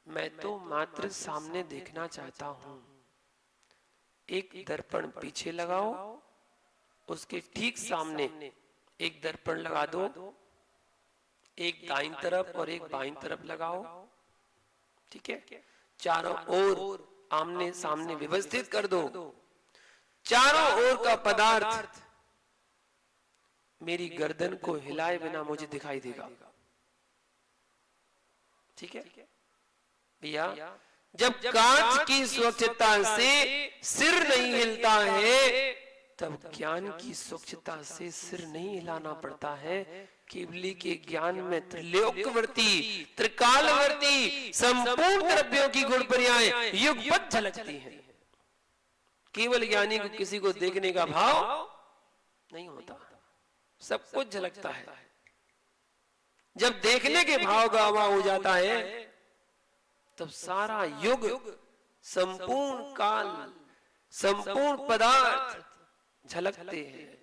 मैं तो मात्र सामने देखना चाहता हूं। एक दर्पण पीछे लगाओ, उसके ठीक सामने एक दर्पण लगा दो, एक दाईं तरफ और एक बाईं तरफ लगाओ। ठीक है, चारों ओर आमने सामने व्यवस्थित कर दो। चारों ओर का पदार्थ मेरी गर्दन को हिलाए बिना मुझे दिखाई देगा। ठीक है भैया, जब कांच की स्वच्छता से सिर नहीं हिलता है, तब ज्ञान की स्वच्छता से सिर नहीं हिलाना पड़ता है। केवली के ज्ञान में त्रिलोकवर्ती, त्रिकालवर्ती संपूर्ण द्रव्यों की गुण पर्याय युगपत झलकती हैं। केवल ज्ञानी को किसी को देखने का भाव नहीं होता, सब कुछ झलकता है। जब देखने के भाव का अभाव हो जाता है, तब सारा युग, संपूर्ण काल, संपूर्ण पदार्थ झलकते हैं।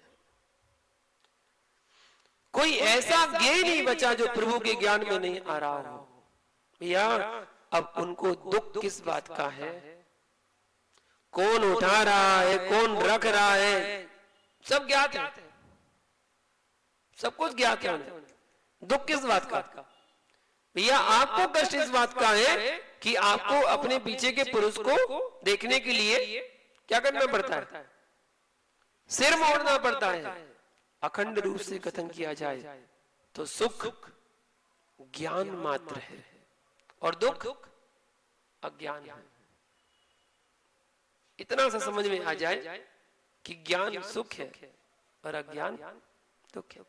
कोई ऐसा ज्ञानी नहीं बचा जो प्रभु के ज्ञान में नहीं आ रहा हो। भैया, अब उनको दुख किस बात का है? कौन उठा रहा है, कौन रख रहा है, सब ज्ञात है, सब कुछ ज्ञात है। दुख किस बात का? भैया, आपको कष्ट इस बात का है कि आपको अपने पीछे के पुरुष को देखने के लिए क्या करना पड़ता है? सिर मोड़ना पड़ता है। अखंड रूप से कथन किया जाए तो सुख ज्ञान मात्र है और दुख अज्ञान है। इतना सा समझ में आ जाए कि ज्ञान सुख है और अज्ञान दुख है।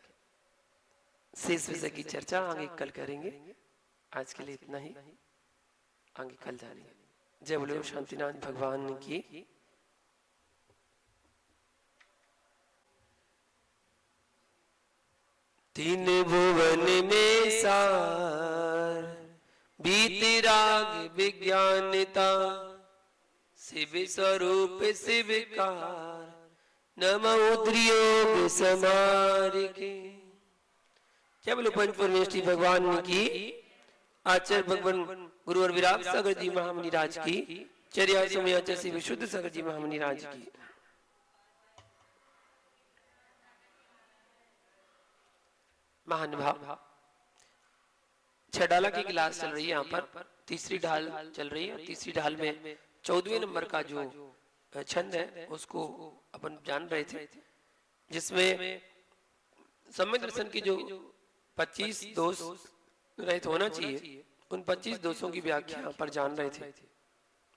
शेष विषय की चर्चा आगे कल करेंगे। आज के लिए इतना ही, आगे कल जानेंगे। जय बोलो शांतिनाथ भगवान की। तीन भुवन में सार, बीती राग विज्ञानता, शिव स्वरूप शिवकार, नम उद्रियोग समारिके। जय बोलो पंच परमेष्ठी भगवान की। आचार्य भगवान गुरुवर विराट सागर जी महामुनि राज की। चर्या समयाचार्य श्री विशुद्ध सागर जी महामुनि राज की। महानुभाव, 6 ढाला की क्लास चल रही है। यहाँ पर तीसरी ढाल चल रही है। तीसरी ढाल में 14वें नंबर का जो छंद है उसको अपन जान रहे थे, जिसमें सम्यक दर्शन की जो 25 दोष रहित होना चाहिए, उन 25 दोषों की व्याख्या यहाँ पर जान रहे थे,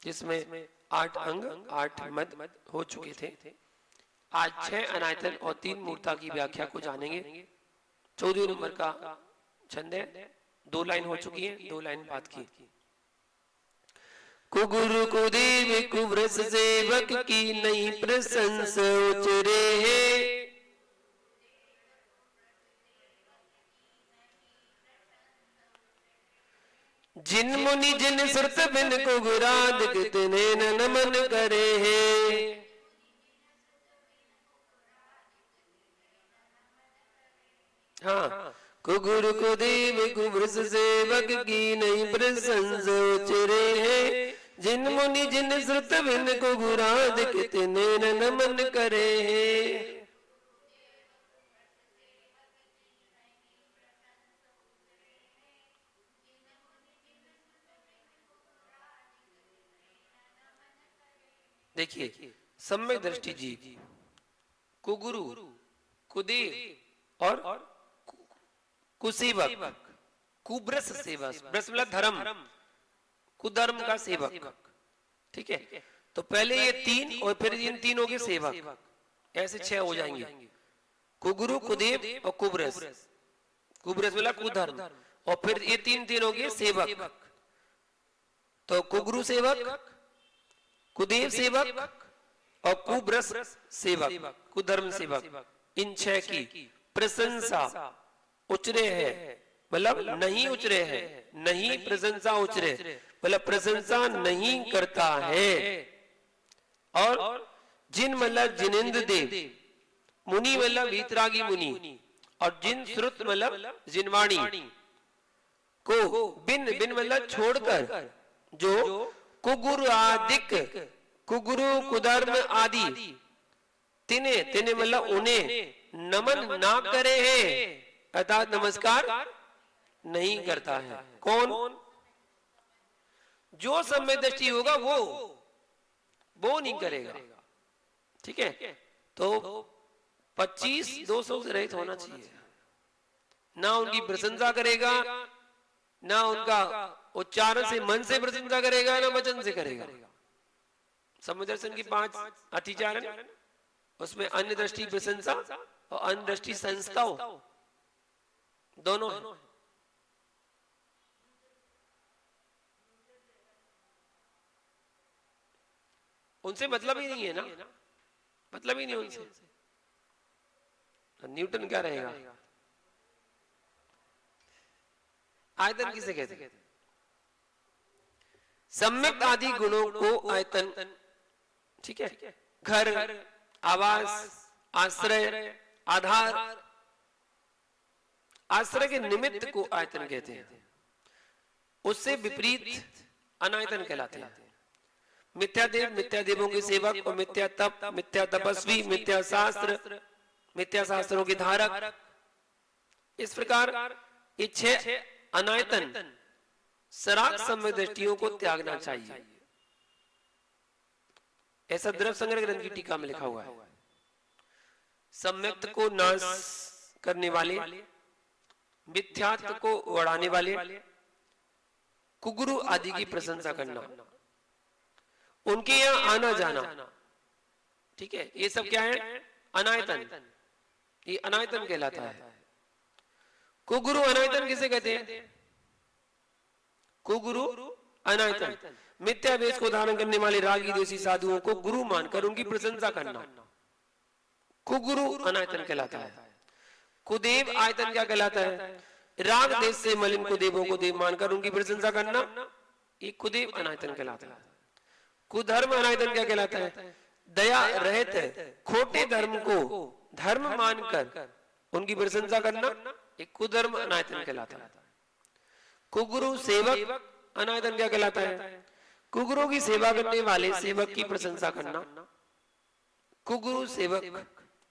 जिसमें 8 अंग 8 मद हो चुके थे। आज 6 अनायतन और 3 मूर्ता की व्याख्या को जानेंगे। 14वें नंबर का छंद है। 2 लाइन हो चुकी है, 2 लाइन बात की। कुगुरु कुदेव कुव्रत सेवक की नई प्रशंसा उचरे है। जिन मुनि जिन सुरत बिन कुगुराद कितने नमन करे हैं। हाँ, कुगुरु कुदेव कुव्रत सेवक की नई प्रशंसा उचरे हैं। जिन मुनि जिन श्रुत बिन कुगुराद कितने नमन करे हैं। देखिए, सम्यक दृष्टि जी, कुगुरु, कुदेव और कुसेवक, कुब्रस सेवक, ब्रस मतलब धर्म, कुधर्म का सेवक। ठीक है, तो पहले ये 3 और फिर इन तीनों के सेवक, ऐसे 6 हो जाएंगे। कुगुरु, कुदेव और कुब्रस। कुब्रस मतलब कुधर्म, और फिर ये 3 हो गए सेवक। तो कुगुरु सेवक, कुदेव सेवक और कुब्रस सेवक, कुधर्म सेवक, इन छह की प्रशंसा उचरे है, मतलब नहीं उचरे है, नहीं प्रशंसा उचरे, मतलब प्रशंसा नहीं करता है। और जिन मतलब जिनेन्द्र देव मुनि मतलब वीतरागी मुनि, और जिन श्रुत मतलब जिनवाणी को बिन बिन मतलब छोड़कर जो कुगुरु आदिक कुगुरु कुधर्म आदि तिने तिने मतलब उन्हें नमन ना करे है, अर्थात नमस्कार नहीं करता है। कौन? जो सम्य दृष्टि होगा वो नहीं करेगा। ठीक है, तो 25-200 से रहित होना चाहिए। ना उनकी प्रशंसा करेगा, ना उनका उच्चारण से मन से प्रशंसा करेगा, ना वचन से करेगा। सम्य दर्शन की 5 अतिचारण, उसमें अन्य दृष्टि प्रशंसा और अन्य दृष्टि संस्थाओं दोनों है। उनसे मतलब ही नहीं है ना, मतलब ही नहीं उनसे। न्यूटन क्या रहेगा? आयतन किसे कहते हैं? सम्यक आदि गुणों को आयतन, ठीक है, घर, आवास, आश्रय, आधार, आश्रय के निमित्त को आयतन कहते हैं। उससे विपरीत अनायतन कहलाते हैं। मिथ्या देव, मिथ्या देवों के सेवक, और मिथ्या तप, मिथ्या तपस्वी, मिथ्या शास्त्र, मिथ्या शास्त्रों के धारक। इस प्रकार ये 6 अनायतन सराग सम्यक दृष्टियों को त्यागना चाहिए। ऐसा द्रव्य संग्रह ग्रंथ की टीका में लिखा हुआ है। सम्यक्त को नाश करने वाले, मिथ्यात्व को उड़ाने वाले, कुगुरु आदि की प्रशंसा करना, उनके यहां आना जाना, ठीक है, ये सब क्या है? अनायतन। ये अनायतन कहलाता है। कुगुरु अनायतन किसे कहते हैं? कुगुरु अनायतन मिथ्या वेश को धारण करने वाले रागी देशी साधुओं को गुरु मानकर उनकी प्रशंसा करना, कुगुरु अनायतन कहलाता है। कुदेव आयतन क्या कहलाता है? राग देश से मलिन कुदेवों को देव मानकर उनकी प्रशंसा करना, ये कुदेव अनायतन कहलाता है। कुधर्म अनायतन क्या कहलाता है? दया रहित खोटे धर्म को धर्म मानकर उनकी प्रशंसा करना, एक कुधर्म अनायतन कहलाता है। कुगुरु सेवक अनायतन क्या कहलाता है? कुगुरु की सेवा करने वाले सेवक की प्रशंसा करना, कुगुरु सेवक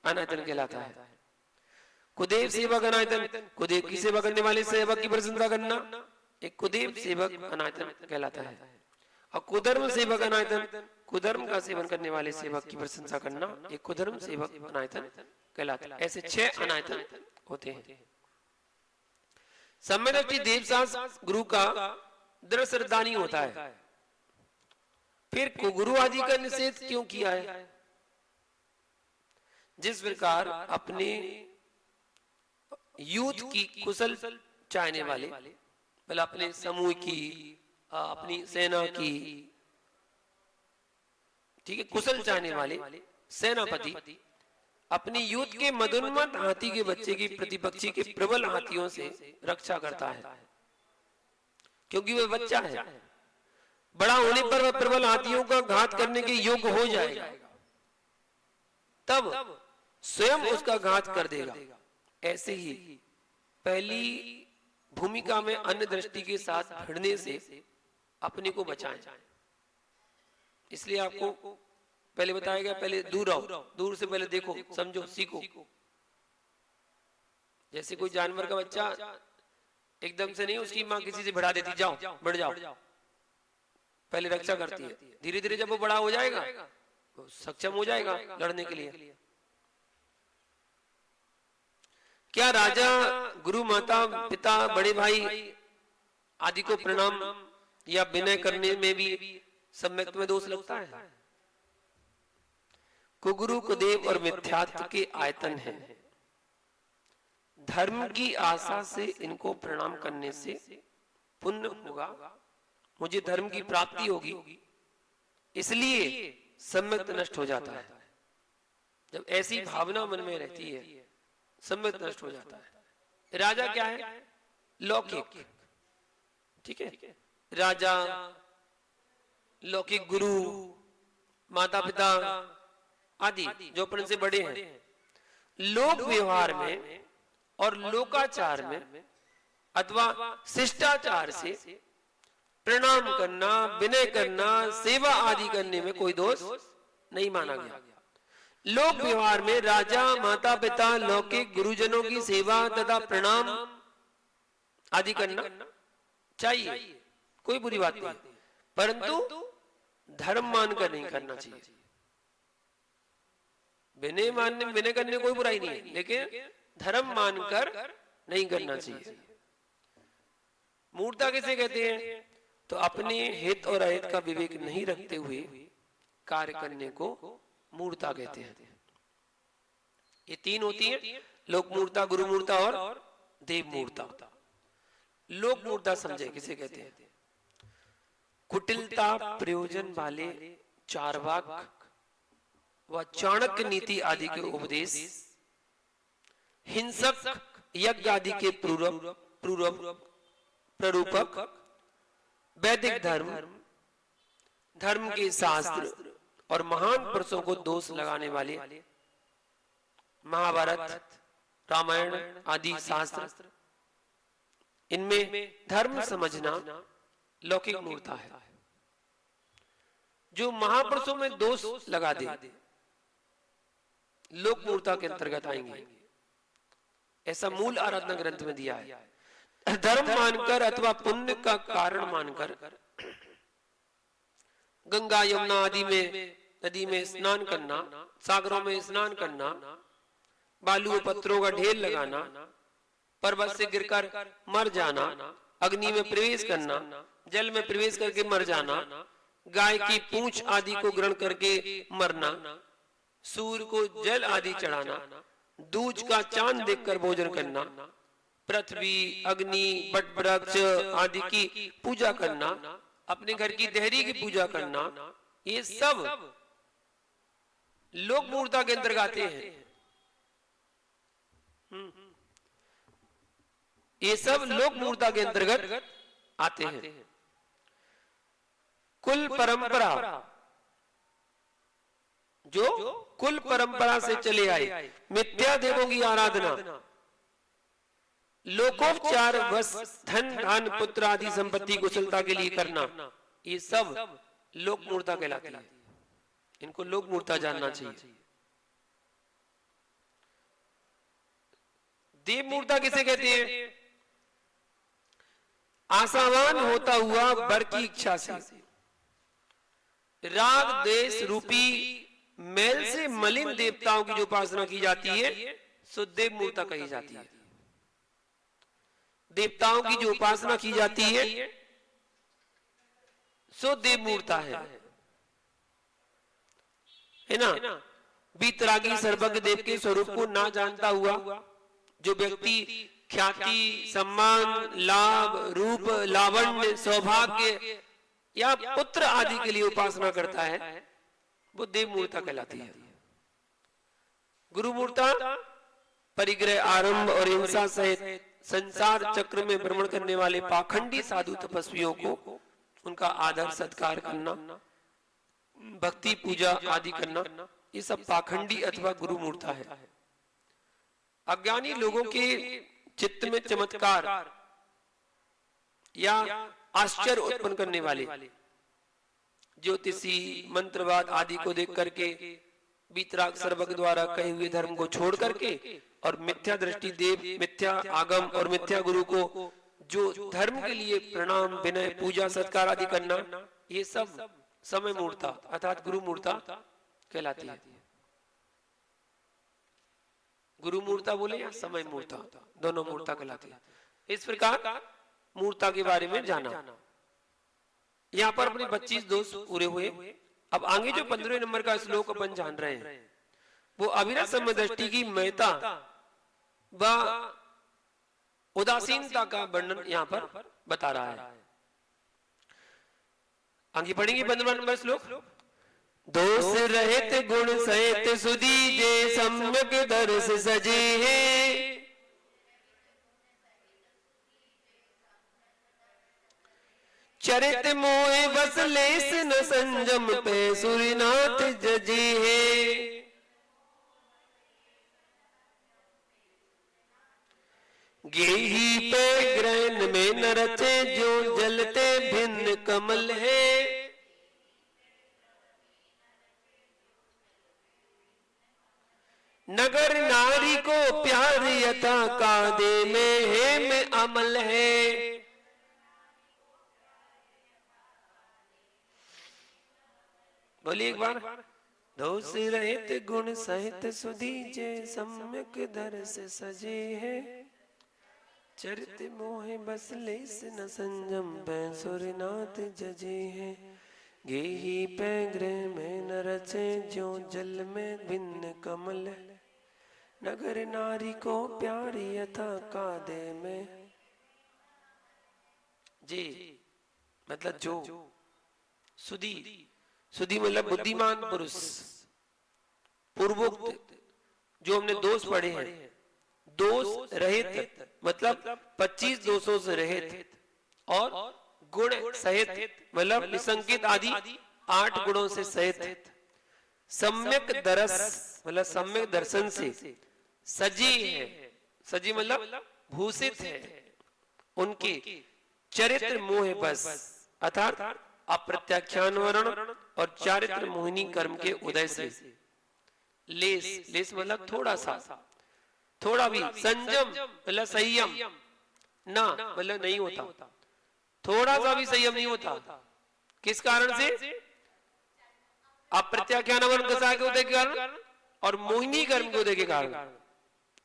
अनायतन कहलाता है। कुदेव सेवक अनायतन, कुदेव की सेवा करने वाले सेवक की प्रशंसा करना, एक कुदेव सेवक अनायतन कहलाता है। और कुधर्म सेवक अनायतन, कुधर्म का सेवन करने वाले सेवक की प्रशंसा करना, एक कुधर्म सेवक अनायतन कहलाता है। ऐसे 6 अनायतन होते हैं। सम्यक दृष्टि देवशास्त्र गुरु का दृढ़ श्रद्धानी होता है। फिर कुगुरु आदि का निषेध क्यों किया है? जिस प्रकार अपने यूथ की कुशल चाहने वाले, मतलब अपने समूह की, अपनी सेना की, ठीक है, कुशल चाहने वाले सेनापति अपनी यूथ के मदोन्मत्त हाथी के बच्चे की प्रतिपक्षी के प्रबल हाथियों से रक्षा करता है, क्योंकि वह बच्चा है। बड़ा होने पर वह प्रबल हाथियों का घात करने के योग्य हो जाएगा, तब स्वयं उसका घात कर देगा। ऐसे ही पहली भूमिका में अन्य दृष्टि के साथ भिड़ने से अपने को बचाएं। इसलिए आपको पहले बताया गया, पहले दूर रहो, दूर से पहले देखो, समझो, सीखो। जैसे कोई जानवर का बच्चा एकदम से नहीं उसकी माँ किसी से भिड़ा देती, जाओ बढ़ जाओ, पहले रक्षा करती है। धीरे धीरे जब वो बड़ा हो जाएगा वो सक्षम हो जाएगा लड़ने के लिए। क्या राजा, गुरु, माता, पिता, बड़े भाई आदि को प्रणाम या विनय करने में भी सम्यक्त में दोष लगता है? कुगुरु, कुदेव और मिथ्यात्व के आयतन है। धर्म की आशा से इनको प्रणाम करने से पुण्य होगा, मुझे धर्म की प्राप्ति होगी, इसलिए सम्यक्त नष्ट हो जाता है। जब ऐसी भावना मन में रहती है, सम्यक नष्ट हो जाता है। राजा क्या है? लौकिक, ठीक है। राजा, लौकिक गुरु, माता पिता आदि जो अपन से बड़े हैं, लोक व्यवहार में और लोकाचार में अथवा शिष्टाचार से प्रणाम करना, विनय करना, सेवा आदि करने में कोई दोष नहीं माना गया। लोक व्यवहार में राजा, माता पिता, लौकिक गुरुजनों की सेवा तथा प्रणाम आदि करना चाहिए, कोई बुरी बात नहीं, परंतु धर्म मानकर नहीं करना चाहिए। विनय करने कोई बुराई नहीं है, लेकिन धर्म मानकर नहीं करना चाहिए। मूर्ता किसे कहते हैं? तो अपने हित और अहित का विवेक नहीं रखते हुए कार्य करने को मूर्ता कहते हैं। ये तीन होती है, लोक मूर्ता, गुरु मूर्ता और देव मूर्ता। लोक मूर्ता समझे किसे कहते हैं? कुटिलता प्रयोजन वाले चार्वाक व चाणक्य नीति आदि के उपदेश, हिंसक यज्ञ आदि के प्ररूपक, वैदिक धर्म के शास्त्र और महान पुरुषों को दोष लगाने वाले महाभारत, रामायण आदि शास्त्र, इनमें धर्म समझना लौकिक मूर्ता है। जो महापुरुषों में दोष लगा दे, लोक मूर्ता के अंतर्गत आएंगे। ऐसा मूल आराधना ग्रंथ में दिया है। धर्म मानकर अथवा पुण्य का कारण मानकर गंगा, यमुना आदि में नदी में स्नान करना, सागरों में स्नान करना, बालू पत्थरों का ढेर लगाना, पर्वत से गिरकर मर जाना, अग्नि में प्रवेश करना, जल में प्रवेश करके मर जाना, गाय की पूंछ आदि को ग्रहण करके मरना, सूर्य को जल आदि चढ़ाना, दूज का चांद देखकर भोजन करना, पृथ्वी, अग्नि, बट वृक्ष आदि की पूजा करना, अपने घर की देहरी की पूजा करना, ये सब लोक मूर्ता के अंतर्गत आते हैं। ये सब लोक मूर्ता के अंतर्गत आते हैं। कुल परंपरा, जो कुल परंपरा से चले आए मिथ्या देवों की आराधना, लोकोपचार, बस धन धान पुत्र आदि संपत्ति कुशलता के लिए करना, ये सब लोक मूर्ता कहलाती है। इनको लोक मूर्ता जानना चाहिए। देव मूर्ता किसे कहते हैं? आशावान होता हुआ वर की इच्छा से राग द्वेष रूपी मैल से मलिन देवताओं की जो उपासना की जाती है, सो देव मूर्ता कही जाती है। देवताओं की जो उपासना की जाती है, सो देव मूर्ता है ना। बीतरागी सर्वज्ञ देव के स्वरूप को ना जानता हुआ जो व्यक्ति ख्याति, सम्मान, लाभ, रूप, लावण्य, सौभाग्य या पुत्र आदि के लिए उपासना करता है, वो देव मूर्ता कहलाती है। गुरु मूर्ता परिग्रह, आरंभ और हिंसा सहित संसार चक्र में भ्रमण करने वाले पाखंडी साधु तपस्वियों को उनका आदर सत्कार करना, भक्ति पूजा आदि करना, ये सब पाखंडी अथवा गुरु मूर्ता है। अज्ञानी लोगों के चित्त में चमत्कार या आश्चर्य उत्पन्न करने वाले ज्योतिषी, मंत्रवाद आदि को देख करके बीतराग सर्वज्ञ द्वारा कहे हुए धर्म को छोड़ करके और मिथ्या दृष्टि देव, मिथ्या आगम और मिथ्या गुरु को जो धर्म के लिए प्रणाम, विनय, पूजा, सत्कार आदि करना, ये सब समय मूर्ता अर्थात गुरु मूर्ता कहलाती है। गुरु मूर्ता बोले या समय मूर्ता, दोनों मूर्ता कहलाती है। इस प्रकार मूर्ता के बारे में जाना। यहाँ पर अपने 25 दोष पूरे हुए। अब आगे जो 15वें नंबर का श्लोक अपन जान रहे हैं, वो अविरत समय दृष्टि की महत्ता व उदासीनता का वर्णन यहाँ पर बता रहा है। आगे पढ़ेंगे 15वां नंबर श्लोक। दोष रहित गुण सहित सुदीजे सम्यक दर्श सजे है। चरित मोह बस लेस न संजम पे सूर्यनाथ जजे है। गेही पे ग्रहण में न रचे जो जलते भिन्न कमल है। नगर नारी को प्यार यथा कादे में है में अमल है। बोलिए एक बार। दोष रहित गुण सहित सुदीजे सम्यक दर्श सजे है। चरित मोहे बस लेस न संजम सूर्यनाथ जजे है। गेही पे गृह में न रचे जो जल में भिन्न कमल। नगर नारी को प्यार यथा कादे में। जी मतलब जो सुधी, सुधी मतलब बुद्धिमान पुरुष। पूर्वोक्त जो हमने दोष पढ़े हैं, दोष रहित मतलब 25 दोषों से रहित और गुण सहित मतलब निसंकित आदि 8 गुणों से सहित। सम्यक दरस मतलब सम्यक दर्शन से सजी है। सजी मतलब भूषित है। उनके चरित्र मोह बस अर्थात अप्रत्याख्यान वर्ण और चारित्र मोहिनी कर्म के उदय से। लेस, लेस मतलब थोड़ा सा, थोड़ा भी। संयम मतलब संयम, ना मतलब नहीं होता, थोड़ा सा भी संयम नहीं होता। किस कारण से? अप्रत्याख्यान वर्ण दशा के उदय के कारण और मोहिनी कर्म के उदय के कारण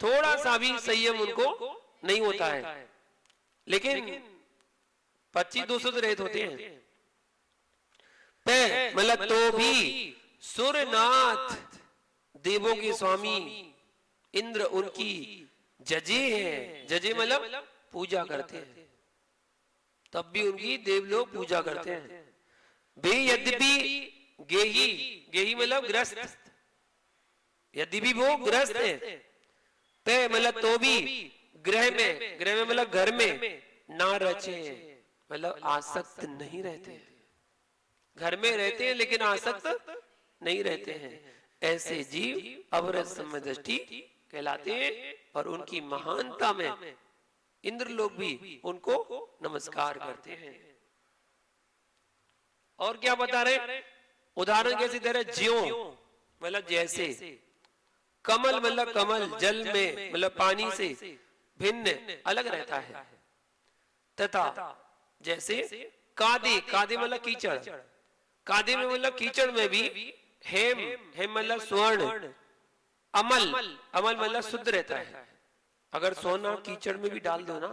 थोड़ा सा भी संयम उनको नहीं होता है। लेकिन 25 दोषों से रहित होते हैं। पे मतलब तो भी सूर्यनाथ देवों के स्वामी इंद्र उनकी जजे हैं। जजे मतलब पूजा करते हैं, तब भी उनकी देवलोग पूजा करते हैं। वे यद्यपि गेही, गेही मतलब ग्रस्त, यद्यपि वो ग्रस्त है। ते मतलब तो भी ग्रह में, ग्रह में मतलब घर में ना रचे मतलब आसक्त नहीं रहते। घर में रहते हैं लेकिन आसक्त नहीं रहते हैं। ऐसे जीव अवरत समय दृष्टि कहलाते हैं और उनकी महानता में इंद्र लोग भी उनको नमस्कार करते हैं। और क्या बता रहे? उदाहरण कैसे दे रहे? ज्यों मतलब जैसे, कमल मतलब कमल जल में मतलब पानी से भिन्न अलग रहता है। तथा जैसे कादे, कादे मतलब कीचड़, कादे में मतलब कीचड़ में भी हेम, हेम मतलब स्वर्ण, अमल, अमल मतलब शुद्ध रहता है। अगर सोना कीचड़ में भी डाल दो ना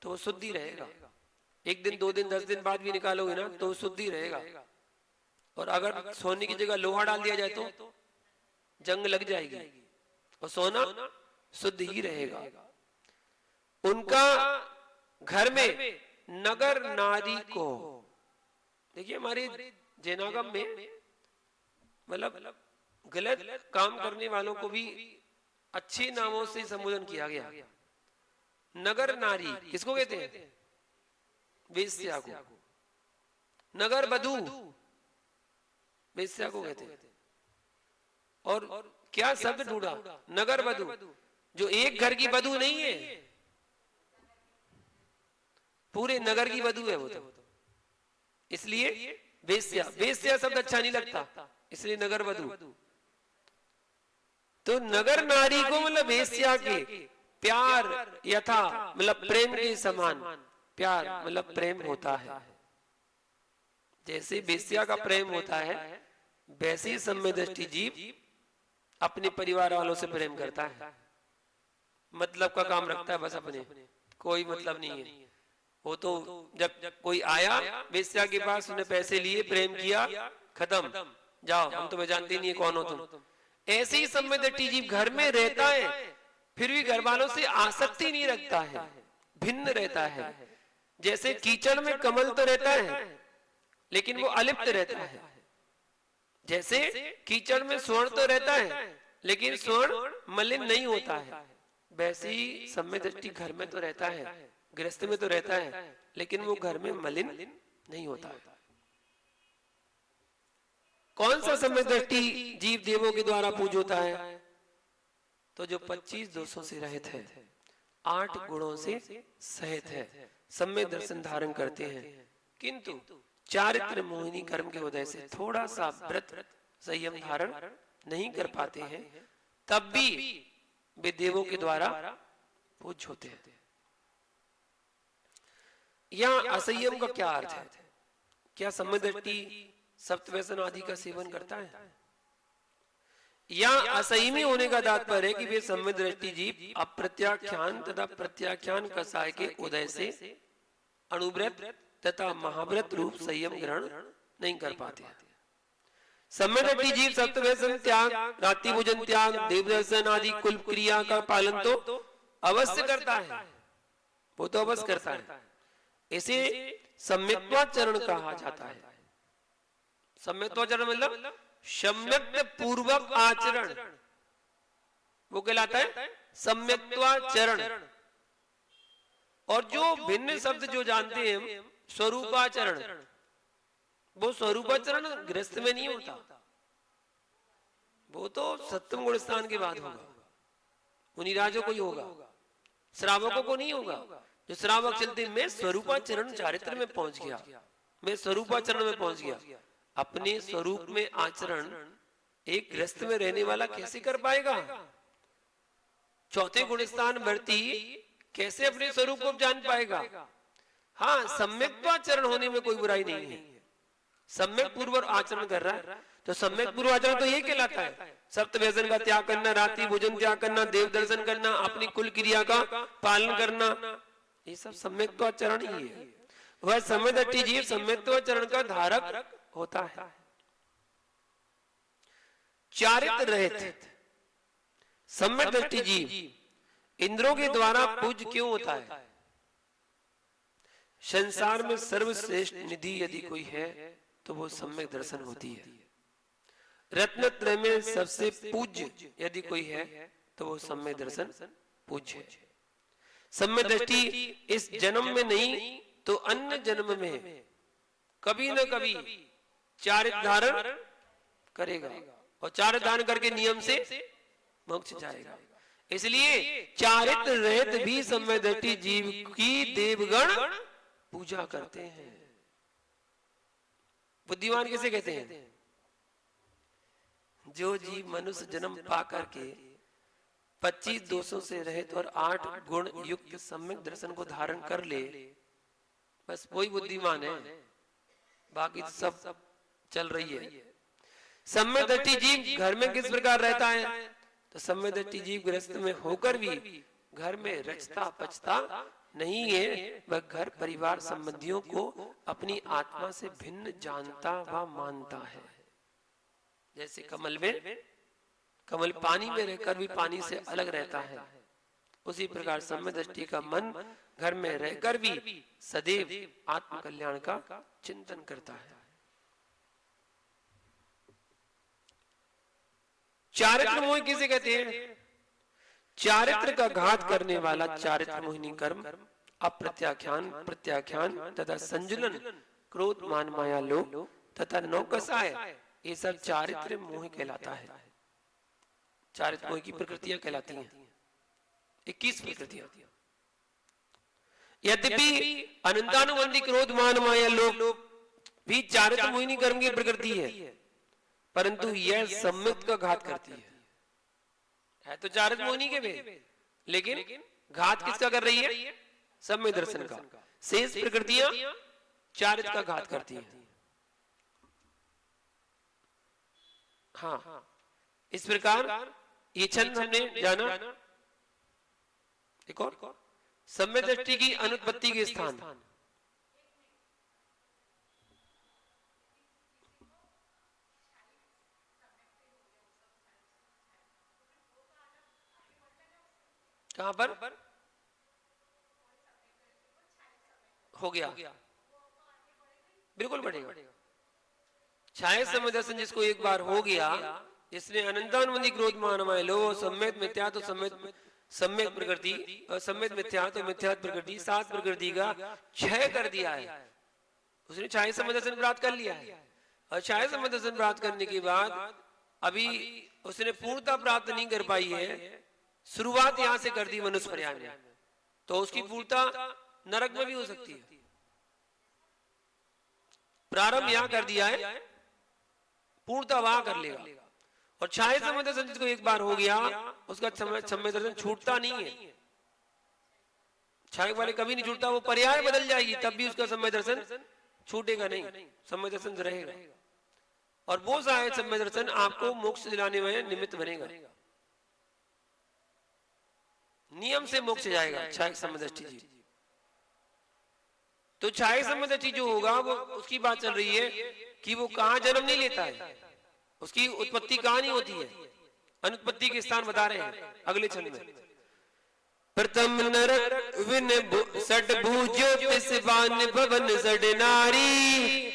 तो वो शुद्ध ही रहेगा। 1 दिन 2 दिन 10 दिन बाद भी निकालोगे ना तो शुद्ध ही रहेगा। और अगर सोने की जगह लोहा डाल दिया जाए तो जंग लग जाएगी और सोना शुद्ध ही रहेगा। उनका घर में नगर नारी को, देखिए हमारे जैनागम में मतलब गलत काम करने वालों को भी अच्छे नामों से संबोधन किया गया। नगर नारी किसको कहते हैं? वेश्या को। नगर बधू वेश्या को कहते हैं। और क्या शब्द ढूंढा? नगर बधू, जो एक घर की बधू नहीं है, पूरे नगर की बधू है वो तो। इसलिए वेश्या, वेश्या शब्द अच्छा नहीं लगता, इसलिए नगर बधू। तो नगर नारी को मतलब वेश्या के प्यार यथा मतलब प्रेम के समान, प्यार मतलब प्रेम होता है। जैसे वेश्या का प्रेम होता है वैसे ही सम्य दृष्टि जीव अपने परिवार वालों से प्रेम करता है। मतलब का काम रखता है बस अपने, कोई मतलब नहीं है। वो तो जब कोई आया वेश्या के पास, उसने पैसे लिए, प्रेम किया, खत्म, जाओ, हम तुम्हें जानते नहीं है कौन हो तुम। ऐसे ही सम्य दृष्टि जीव घर में रहता है फिर भी घर वालों से आसक्ति नहीं रखता है, भिन्न रहता है। जैसे कीचड़ में कमल तो रहता है लेकिन वो अलिप्त रहता है, जैसे कीचड़ में स्वर्ण तो रहता है लेकिन स्वर्ण मलिन नहीं होता है, वैसे ही सम्यक दृष्टि घर में तो रहता है, गृहस्थ में तो रहता है, लेकिन वो घर में मलिन नहीं होता है। कौन सा सम्यक दृष्टि जीव देवों के द्वारा पूज होता है? तो जो 25 दोषों से रहित है, 8 गुणों से सहित है, सम्यक दर्शन धारण करते हैं, किंतु चारित्र मोहिनी कर्म के उदय से थोड़ा सा व्रत संयम धारण नहीं कर पाते हैं, तब भी वे देवों के द्वारा पूज्य होते हैं। यहाँ असंयम का क्या अर्थ है? क्या सम्यक दृष्टि सप्तव्यसन आदि का सेवन करता है? या असंयमी होने का तात्पर्य है कि वे सम्यक दृष्टि जीव अप्रत्याख्यान तथा प्रत्याख्यान कसाय के उदय से अणुव्रत तथा महाव्रत रूप संयम ग्रहण नहीं कर पाते। सम्यक दृष्टि जीव सप्तव्यसन त्याग, रात्रि भोजन त्याग, देवदर्शन आदि कुल क्रिया का पालन तो अवश्य करता है, वो तो अवश्य करता है। इसे सम्यक्त्वाचरण कहा जाता है। सम्यक्त्वाचरण मतलब सम्यक पूर्वक आचरण, वो कहलाता है सम्यक्त्वाचरण। और जो भिन्न शब्द जो जानते हैं हम, स्वरूपाचरण, वो स्वरूपाचरण गृहस्थ में नहीं होता, वो तो सप्तम गुण स्थान के बाद होगा, मुनिराजों को ही होगा, श्रावकों को नहीं होगा। जो श्रावक चलते मैं स्वरूपाचरण चारित्र में पहुंच गया, मैं स्वरूपाचरण में पहुंच गया, अपने स्वरूप में आचरण एक गृहस्थ में रहने वाला कैसे कर पाएगा? चौथे गुण स्थान वर्ती कैसे अपने स्वरूप को जान पाएगा? हाँ, सम्यक्त्वाचरण होने में कोई बुराई नहीं है, सम्यक पूर्वक आचरण कर रहा है तो सम्यक पूर्व आचरण तो ये कहलाता है। सप्तव्यसन का त्याग करना, रात्रि भोजन त्याग करना, देव दर्शन करना, अपनी कुल क्रिया का पालन करना, ये सब सम्यक्त्वाचरण ही है। वह सम्यक दृष्टि जीव सम्यक्त्वाचरण का धारक होता है। चारित्र रहित सम्यक दृष्टि जीव इंद्रों के द्वारा पूज्य क्यों होता है? संसार में सर्वश्रेष्ठ निधि यदि कोई है तो वो सम्यक दर्शन होती है। रत्नत्रय में सबसे पूज्य यदि कोई है तो वो सम्यक दर्शन पूज्य है। सम्यक दृष्टि इस जन्म में नहीं तो अन्य जन्म में कभी न कभी चारित्र धारण करेगा, और चारित्र धारण करके नियम से मोक्ष जाएगा। इसलिए चारित्र रहित भी सम्यक दृष्टि जीव की देवगण पूजा करते हैं। बुद्धिमान किसे कहते हैं? जो जीव मनुष्य जन्म पा करके 25 दोषों से रहित और 8 गुण युक्त सम्यक दर्शन को धारण कर ले, बस वही बुद्धिमान है, बाकी सब चल रही है। सम्यक दृष्टि जीव घर में किस प्रकार रहता है? तो सम्यक दृष्टि जीव गृहस्थ में होकर भी घर में रचता पचता नहीं है, वह घर परिवार संबंधियों को अपनी आत्मा से भिन्न जानता व मानता है। जैसे कमल पानी में रहकर भी पानी से अलग रहता है, उसी प्रकार सम्यक दृष्टि का मन घर में रहकर भी सदैव आत्म कल्याण का चिंतन करता है। चारित्र मोह किसे कहते हैं? चारित्र का घात करने वाला चारित्र मोहिनी कर्म, अप्रत्याख्यान, प्रत्याख्यान तथा संजुलन, क्रोध, मान, माया, लोभ तथा नौकसाय, ये सब चारित्र मोह कहलाता है। चारित्र मोह की प्रकृतियां कहलाती हैं 21 प्रकृतियां। यद्यपि अनंतानुबंधी क्रोध, मान, माया, लोभ भी चारित्र मोहिनी कर्म की प्रकृति है, परंतु यह सम्यक का घात करती है तो चारित्र मोहिनी के वे, लेकिन घात किसका कर रही है? सम्यक दर्शन का। शेष प्रकृतियां चारित्र का घात करती हैं। हाँ, इस प्रकार ये छंद हमने जाना। एक और सम्यक दृष्टि की अनुत्पत्ति के स्थान। कहां पर हो गया? बिल्कुल बढ़ेगा। छाया समय दर्शन जिसको एक बार हो गया, जिसने अनंतानुबंधी क्रोध मानवाय लो सम्यक मिथ्या तो सम्यक प्रकृति और सम्यक मिथ्या तो मिथ्यात प्रकृति, 7 प्रकृति का क्षय कर दिया है, उसने छाया समय दर्शन प्राप्त कर लिया है। और छाया समय दर्शन प्राप्त करने के बाद अभी उसने पूर्णता प्राप्त नहीं कर पाई है, शुरुआत यहां से कर दी मनुष्य पर्याय में, तो उसकी पूर्णता नरक में भी हो सकती है। प्रारंभ यहां कर दिया है, पूर्णता वहां कर लेगा। और छाया समय दर्शन जिसको एक बार हो गया उसका समय दर्शन छूटता नहीं है, छाया वाले कभी नहीं छूटता, वो पर्याय बदल जाएगी तब भी उसका समय दर्शन छूटेगा नहीं, समय दर्शन रहेगा। और वो शायद समय दर्शन आपको मोक्ष दिलाने में निमित्त बनेगा, नियम से मोक्ष जाएगा छाया समय दृष्टि जी। तो छाया समय दृष्टि जो होगा वो उसकी बात चल रही है कि वो कहां जन्म नहीं लेता है, उसकी उत्पत्ति कहां नहीं होती है, अनुत्पत्ति के स्थान बता रहे हैं अगले छंद में। प्रथम नरक विन सट भूजो तिसवान भवन सड नारी,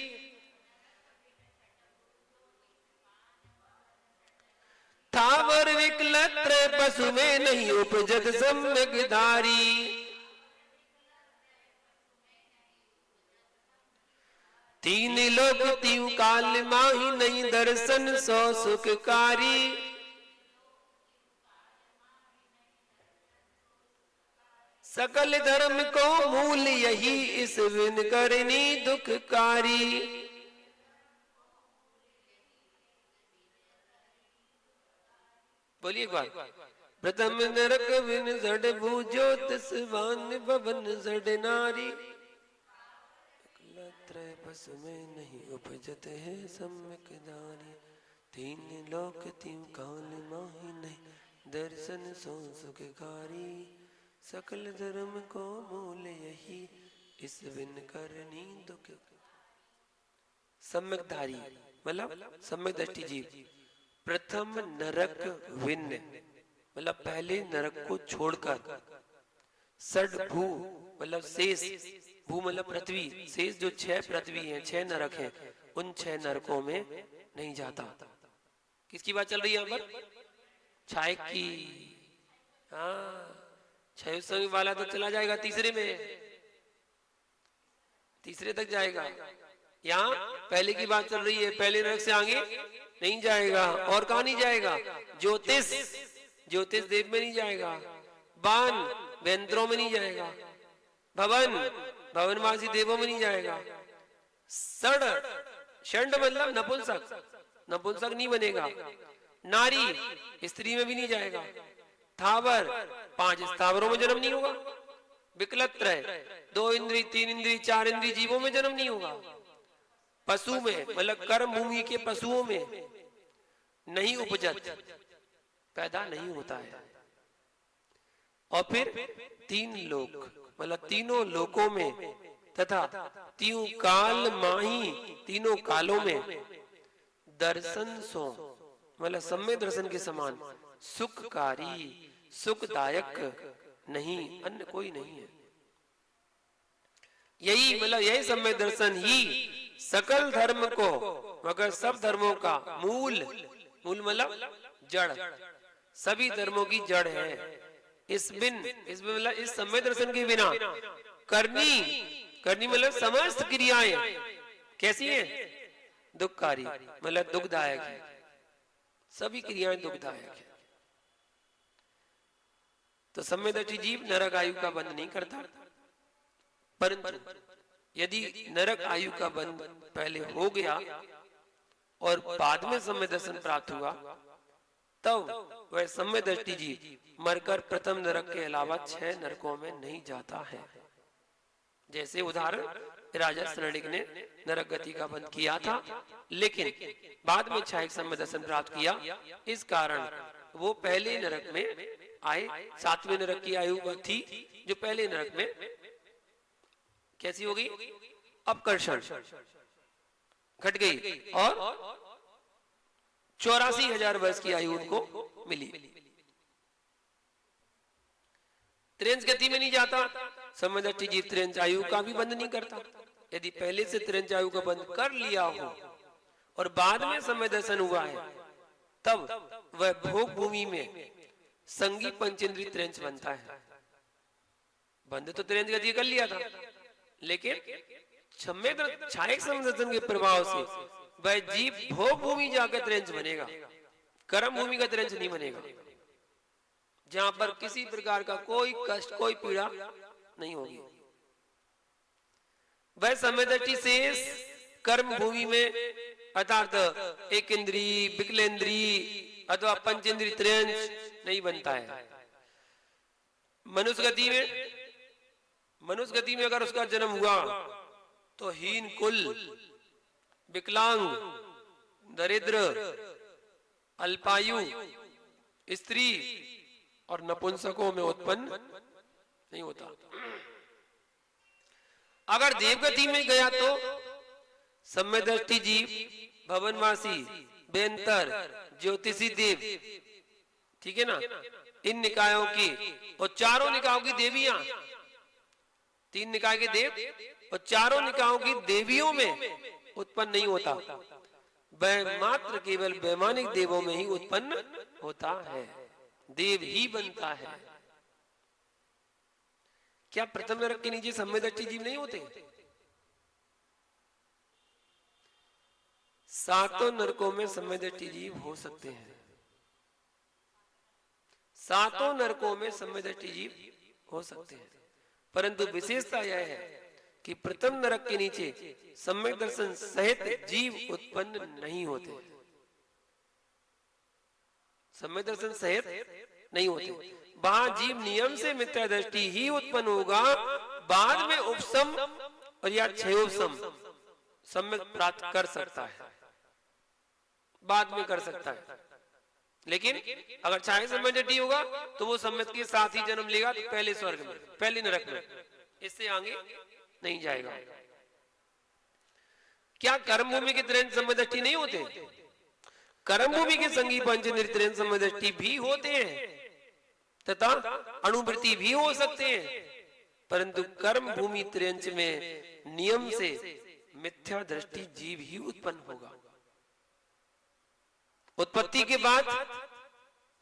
थावर विकलत्र पशु में नहीं उपजत सम्यक धारी, तीन लोक तीन काल माही नहीं दर्शन सो सुखकारी, सकल धर्म को मूल यही इस विन करनी दुखकारी, बोलिए एक बार। प्रथम नरक विन जड भूजो तिसवान भवन जड नारी, त्रय बस में नहीं उपजत है सम्यक धारी, तीन लोक तीन काल माही नहीं दर्शन सो सुखकारी, सकल धर्म को मूल यही इस विन करनी दुख। सम्यक धारी मतलब सम्यक दृष्टि जीव। प्रथम नरक विन मतलब पहले नरक को छोड़कर, सड भू मतलब शेष, भू मतलब पृथ्वी, शेष जो 6 पृथ्वी हैं, 6 नरक हैं, उन 6 नरकों में नहीं जाता। किसकी बात चल रही है यहाँ पर? छाया की। हाँ, 6 वाला तो चला जाएगा तीसरे में, तीसरे तक जाएगा। यहाँ पहले की बात चल रही है, पहले नरक से आगे नहीं जाएगा। और कहा नहीं जाएगा? ज्योतिष, ज्योतिष देव में नहीं जाएगा, बान वेंत्रों में नहीं जाएगा, भवन भवनवासी देवों में नहीं जाएगा, सड़ षंड मतलब नपुंसक, नपुंसक नहीं बनेगा, नारी स्त्री में भी नहीं जाएगा, थावर 5 स्थावरों में जन्म नहीं होगा, विकलत्र 2 इंद्री 3 इंद्री 4 इंद्री जीवों में जन्म नहीं होगा, पशु में मतलब कर्म भूमि के पशुओं में नहीं उपजत, पैदा नहीं होता है। और फिर 3 लोक मतलब तीनों लोकों में तथा तीनों काल माही, तीनों कालों में दर्शन सो मतलब सम्य दर्शन के समान सुखकारी, सुखदायक नहीं, अन्य कोई नहीं है। यही मतलब यही सम्य दर्शन ही सकल धर्म को, मगर सब धर्मों का मूल, मूल मतलब जड़, सभी धर्मों की जड़ है। इस मतलब इस सम्य दर्शन के बिना करनी मतलब समस्त क्रियाएं कैसी हैं? दुखकारी मतलब दुखदायक है, सभी क्रियाएं दुखदायक है। तो सम्यदर्शी जीव नरक आयु का बंध नहीं करता, परंतु यदि नरक आयु का बंध पहले हो गया और बाद में सम्य दर्शन प्राप्त हुआ, तब वह सम्य दृष्टि जीव मरकर प्रथम नरक के अलावा 6 नरकों में नहीं जाता है। जैसे उदाहरण राजा शरणिक ने नरक गति का बंध किया था, लेकिन बाद में छायक सम्य दर्शन प्राप्त किया, इस कारण वो पहले नरक में आए। 7वें नरक की आयु थी जो पहले नरक में कैसी हो गई? अपकर्षण घट गई और 84,000 वर्ष की आयु उनको मिली। त्रिंश गति में नहीं जाता सम्यदर्शी जीव, त्रिंश आयु का भी बंध नहीं करता। यदि पहले से त्रिंश आयु का बंध कर लिया हो और बाद में समय दर्शन हुआ है, तब वह भोग भूमि में संगी पंचेंद्रिय त्रेंच बनता है। बंद तो त्रेंच गति कर लिया था, लेकिन छायक समय दर्शन के प्रभाव से वह जीव भोग भूमि जाकर त्रेंच बनेगा, कर्म भूमि का त्रेंच नहीं बनेगा, जहां पर किसी प्रकार का कोई कष्ट कोई पीड़ा नहीं होगी। वह समय दृष्टि से कर्म भूमि में अर्थात एक इंद्रिय विकलेंद्रिय अथवा पंचेंद्रिय त्रेंच नहीं बनता है। मनुष्य गति में अगर उसका जन्म हुआ तो हीन कुल, विकलांग, दरिद्र, अल्पायु, स्त्री और नपुंसकों में उत्पन्न नहीं होता। अगर देवगति में गया तो सम्य दृष्टि जीव, भवनवासी, बेंतर, ज्योतिषी देव, ठीक है ना, इन निकायों की और चारों निकायों की देवियां, 3 निकाय के देव और चारों निकायों की देवियों में उत्पन्न नहीं होता, वह मात्र केवल वैमानिक देवों में ही उत्पन्न होता है, देव ही बनता है। क्या प्रथम नरक के नीचे सम्य दृष्टि जीव नहीं होते? 7 नरकों में सम्य दृष्टि जीव हो सकते हैं, 7 नरकों में सम्य दृष्टि जीव हो सकते हैं, परंतु विशेषता यह है कि प्रथम नरक के नीचे सम्यक दर्शन सहित जीव उत्पन्न नहीं होते, सम्यक दर्शन सहित नहीं होते। वहां जीव नियम से मिथ्या दृष्टि ही उत्पन्न होगा, बाद में उपसम और या क्षयोपसम सम्यक प्राप्त कर सकता है, बाद में कर सकता है। लेकिन अगर छाया सम्यक दृष्टि होगा तो वो सम्यक के साथ ही जन्म लेगा, तो पहले स्वर्ग में, पहले नरक में, इससे आगे नहीं जाएगा। क्या कर्म भूमि के त्रेण सम्यक दृष्टि नहीं होते? कर्म भूमि के संगी पंचेंद्रिय त्रेण सम्यक दृष्टि भी होते हैं तथा अणुवृत्ति भी हो सकते हैं, परंतु कर्म भूमि त्रेंच में नियम से मिथ्या दृष्टि जीव ही उत्पन्न होगा। उत्पत्ति के बाद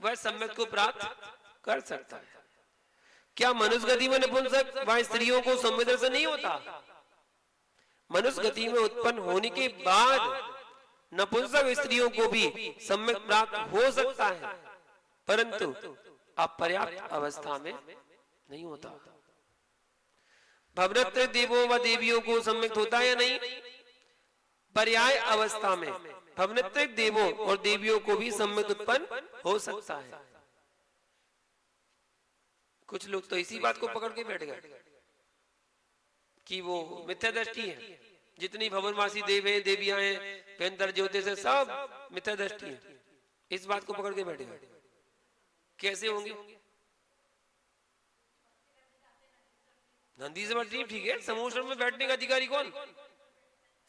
वह सम्यक को प्राप्त कर सकता है। क्या मनुष्य गति में नपुंसक व स्त्रियों को सम्यक दर्शन नहीं होता? मनुष्य गति में उत्पन्न होने के बाद नपुंसक स्त्रियों को भी सम्यक प्राप्त हो सकता है, परंतु अपर्याप्त अवस्था में नहीं होता। भवनत्र देवों व देवियों को सम्यक होता है या नहीं? पर्याय अवस्था में भवनत्र देवों और देवियों को भी सम्यक उत्पन्न हो सकता है। कुछ लोग तो इसी बात को पकड़ के बैठ गए कि वो मिथ्या दृष्टि है, जितनी भवनवासी देव है, देवियां हैं, पेंतर ज्योतिष है, सब मिथ्या दृष्टि है, इस बात को पकड़ के बैठ गए। कैसे होंगे? नंदी से बैठनी ठीक है, समूह में बैठने का अधिकारी कौन?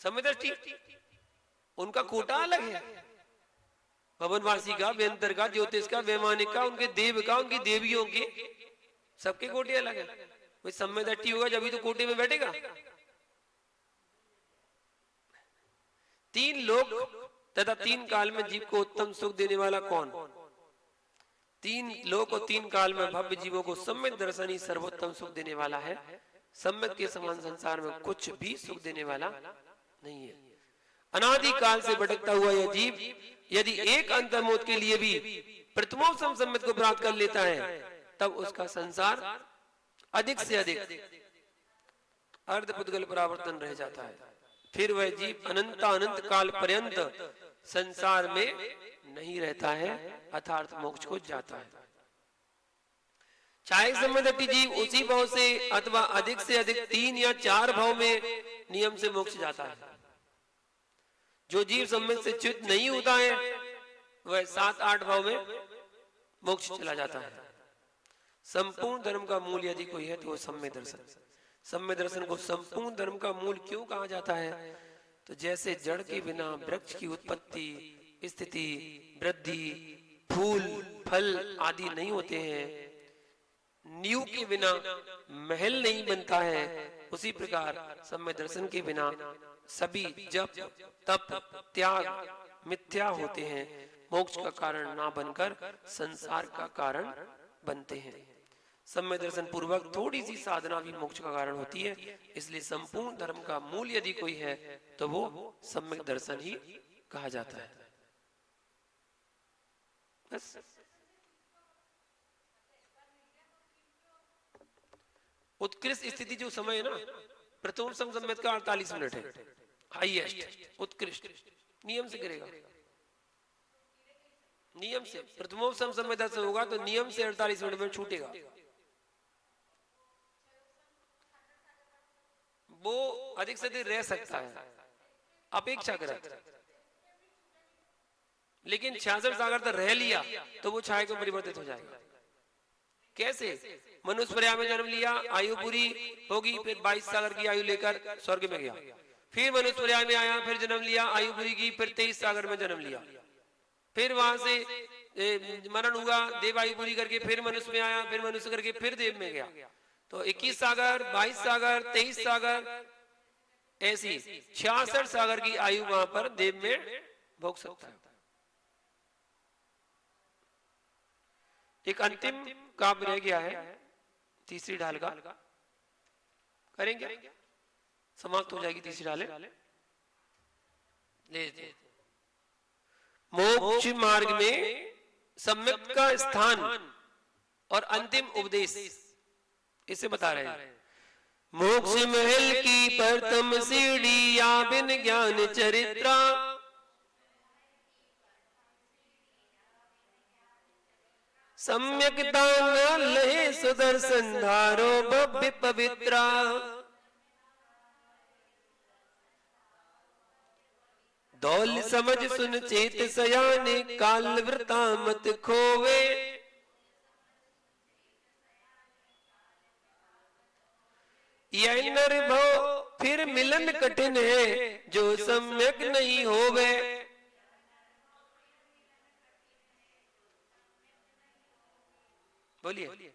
सम्यक दृष्टि, उनका कोटा अलग है, भवनवासी का, बेंतर का, ज्योतिष का, वैमानिक का, उनके देव का, उनकी देवियों के, सबके कोटे अलग है। कोई सम्यक दृष्टि होगा जब ही तो कोटे में बैठेगा। 3 लोक तथा 3 काल में जीव को उत्तम सुख देने वाला कौन? 3 लोक और 3 काल में भव्य जीवों को सम्यक दर्शन ही सर्वोत्तम सुख देने वाला है। सम्यक के समान संसार में कुछ भी सुख देने वाला नहीं है। अनादि काल से भटकता हुआ यह जीव यदि एक अंतर्मोद के लिए भी प्रथमोपम सम्यक को प्राप्त कर लेता है, तब उसका संसार अधिक से अधिक अर्धपुद्गल परावर्तन रह जाता है। फिर वह जीव अनंत काल पर्यंत संसार में नहीं रहता है, अर्थात मोक्ष को जाता है। चाहे सम्यक जीव उसी भाव से अथवा अधिक से अधिक 3 या 4 भाव में नियम से मोक्ष जाता है। जो जीव सम्यक से च्युत नहीं होता है वह 7-8 भाव में मोक्ष चला जाता है। संपूर्ण धर्म का मूल यदि कोई है तो वो सम्यक दर्शन। सम्यक दर्शन को संपूर्ण धर्म का मूल क्यों कहा जाता है? तो जैसे जड़ के बिना वृक्ष की उत्पत्ति, स्थिति, वृद्धि, फूल, फल आदि नहीं होते हैं, नींव के बिना महल नहीं बनता है, उसी प्रकार सम्यक दर्शन के बिना सभी जप तप त्याग मिथ्या होते हैं, मोक्ष का कारण ना बनकर संसार का कारण बनते हैं। सम्य दर्शन पूर्वक थोड़ी सी साधना भी मोक्ष का कारण होती है। इसलिए संपूर्ण धर्म का मूल यदि कोई है तो वो सम्यक दर्शन ही कहा जाता है। बस उत्कृष्ट स्थिति जो समय है ना, प्रथम संयत का 48 मिनट है हाईएस्ट उत्कृष्ट। नियम से करेगा, नियम से प्रथमोपम संयत से होगा तो नियम से 48 मिनट में छूटेगा। वो अधिक से अधिक रह सकता है अपेक्षाकृत, लेकिन 66 सागर तक रह लिया तो वो छाया में परिवर्तित हो जाएगा। कैसे? मनुष्य पर्याय में जन्म लिया, आयु पूरी होगी, फिर 22 सागर की आयु लेकर स्वर्ग में गया, फिर मनुष्य पर्याय में आया, फिर जन्म लिया, आयु पूरी की, फिर 23 सागर में जन्म लिया, फिर वहां से मरण हुआ, देव आयु पूरी करके फिर मनुष्य में आया, फिर मनुष्य करके फिर देव में गया। तो 21 सागर, 22 सागर, 23 सागर, ऐसी 66 सागर की आयु वहां पर देव में भोग सकता है। एक अंतिम काव्य रह गया है तीसरी ढाल का, करेंगे, समाप्त हो जाएगी तीसरी ढाल। ले मोक्ष मार्ग में सम्यक का स्थान और अंतिम उपदेश इसे बता रहे हैं। मोक्ष महल की प्रथम सीढ़ी या बिन ज्ञान चरित्रा, सम्यकता न लहे सुदर्शन धारो भव्य पवित्रा। दौल समझ सुन चेत सयाने, काल वृता मत खोवे। यह नरभव फिर मिलन कठिन है, जो सम्यक नहीं होवे। बोलिए।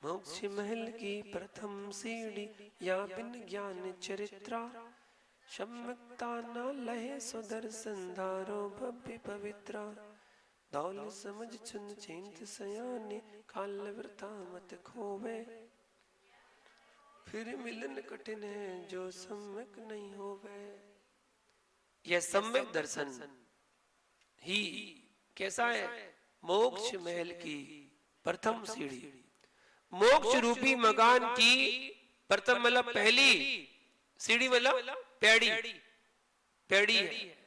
मोक्ष महल की प्रथम सीढ़ी या बिन ज्ञान चरित्रा, सम्यकता न लहे सुदर्शन धारो भव्य पवित्रा। दौल समझ चुन चेत सयाने, काल वृथा मत खोवे। फिर मिलन कठिन है, जो सम्यक नहीं होवे। यह सम्यक दर्शन ही कैसा है? मोक्ष महल की प्रथम सीढ़ी, मोक्ष रूपी मकान की प्रथम मतलब पहली सीढ़ी मतलब पैड़ी, पैड़ी है।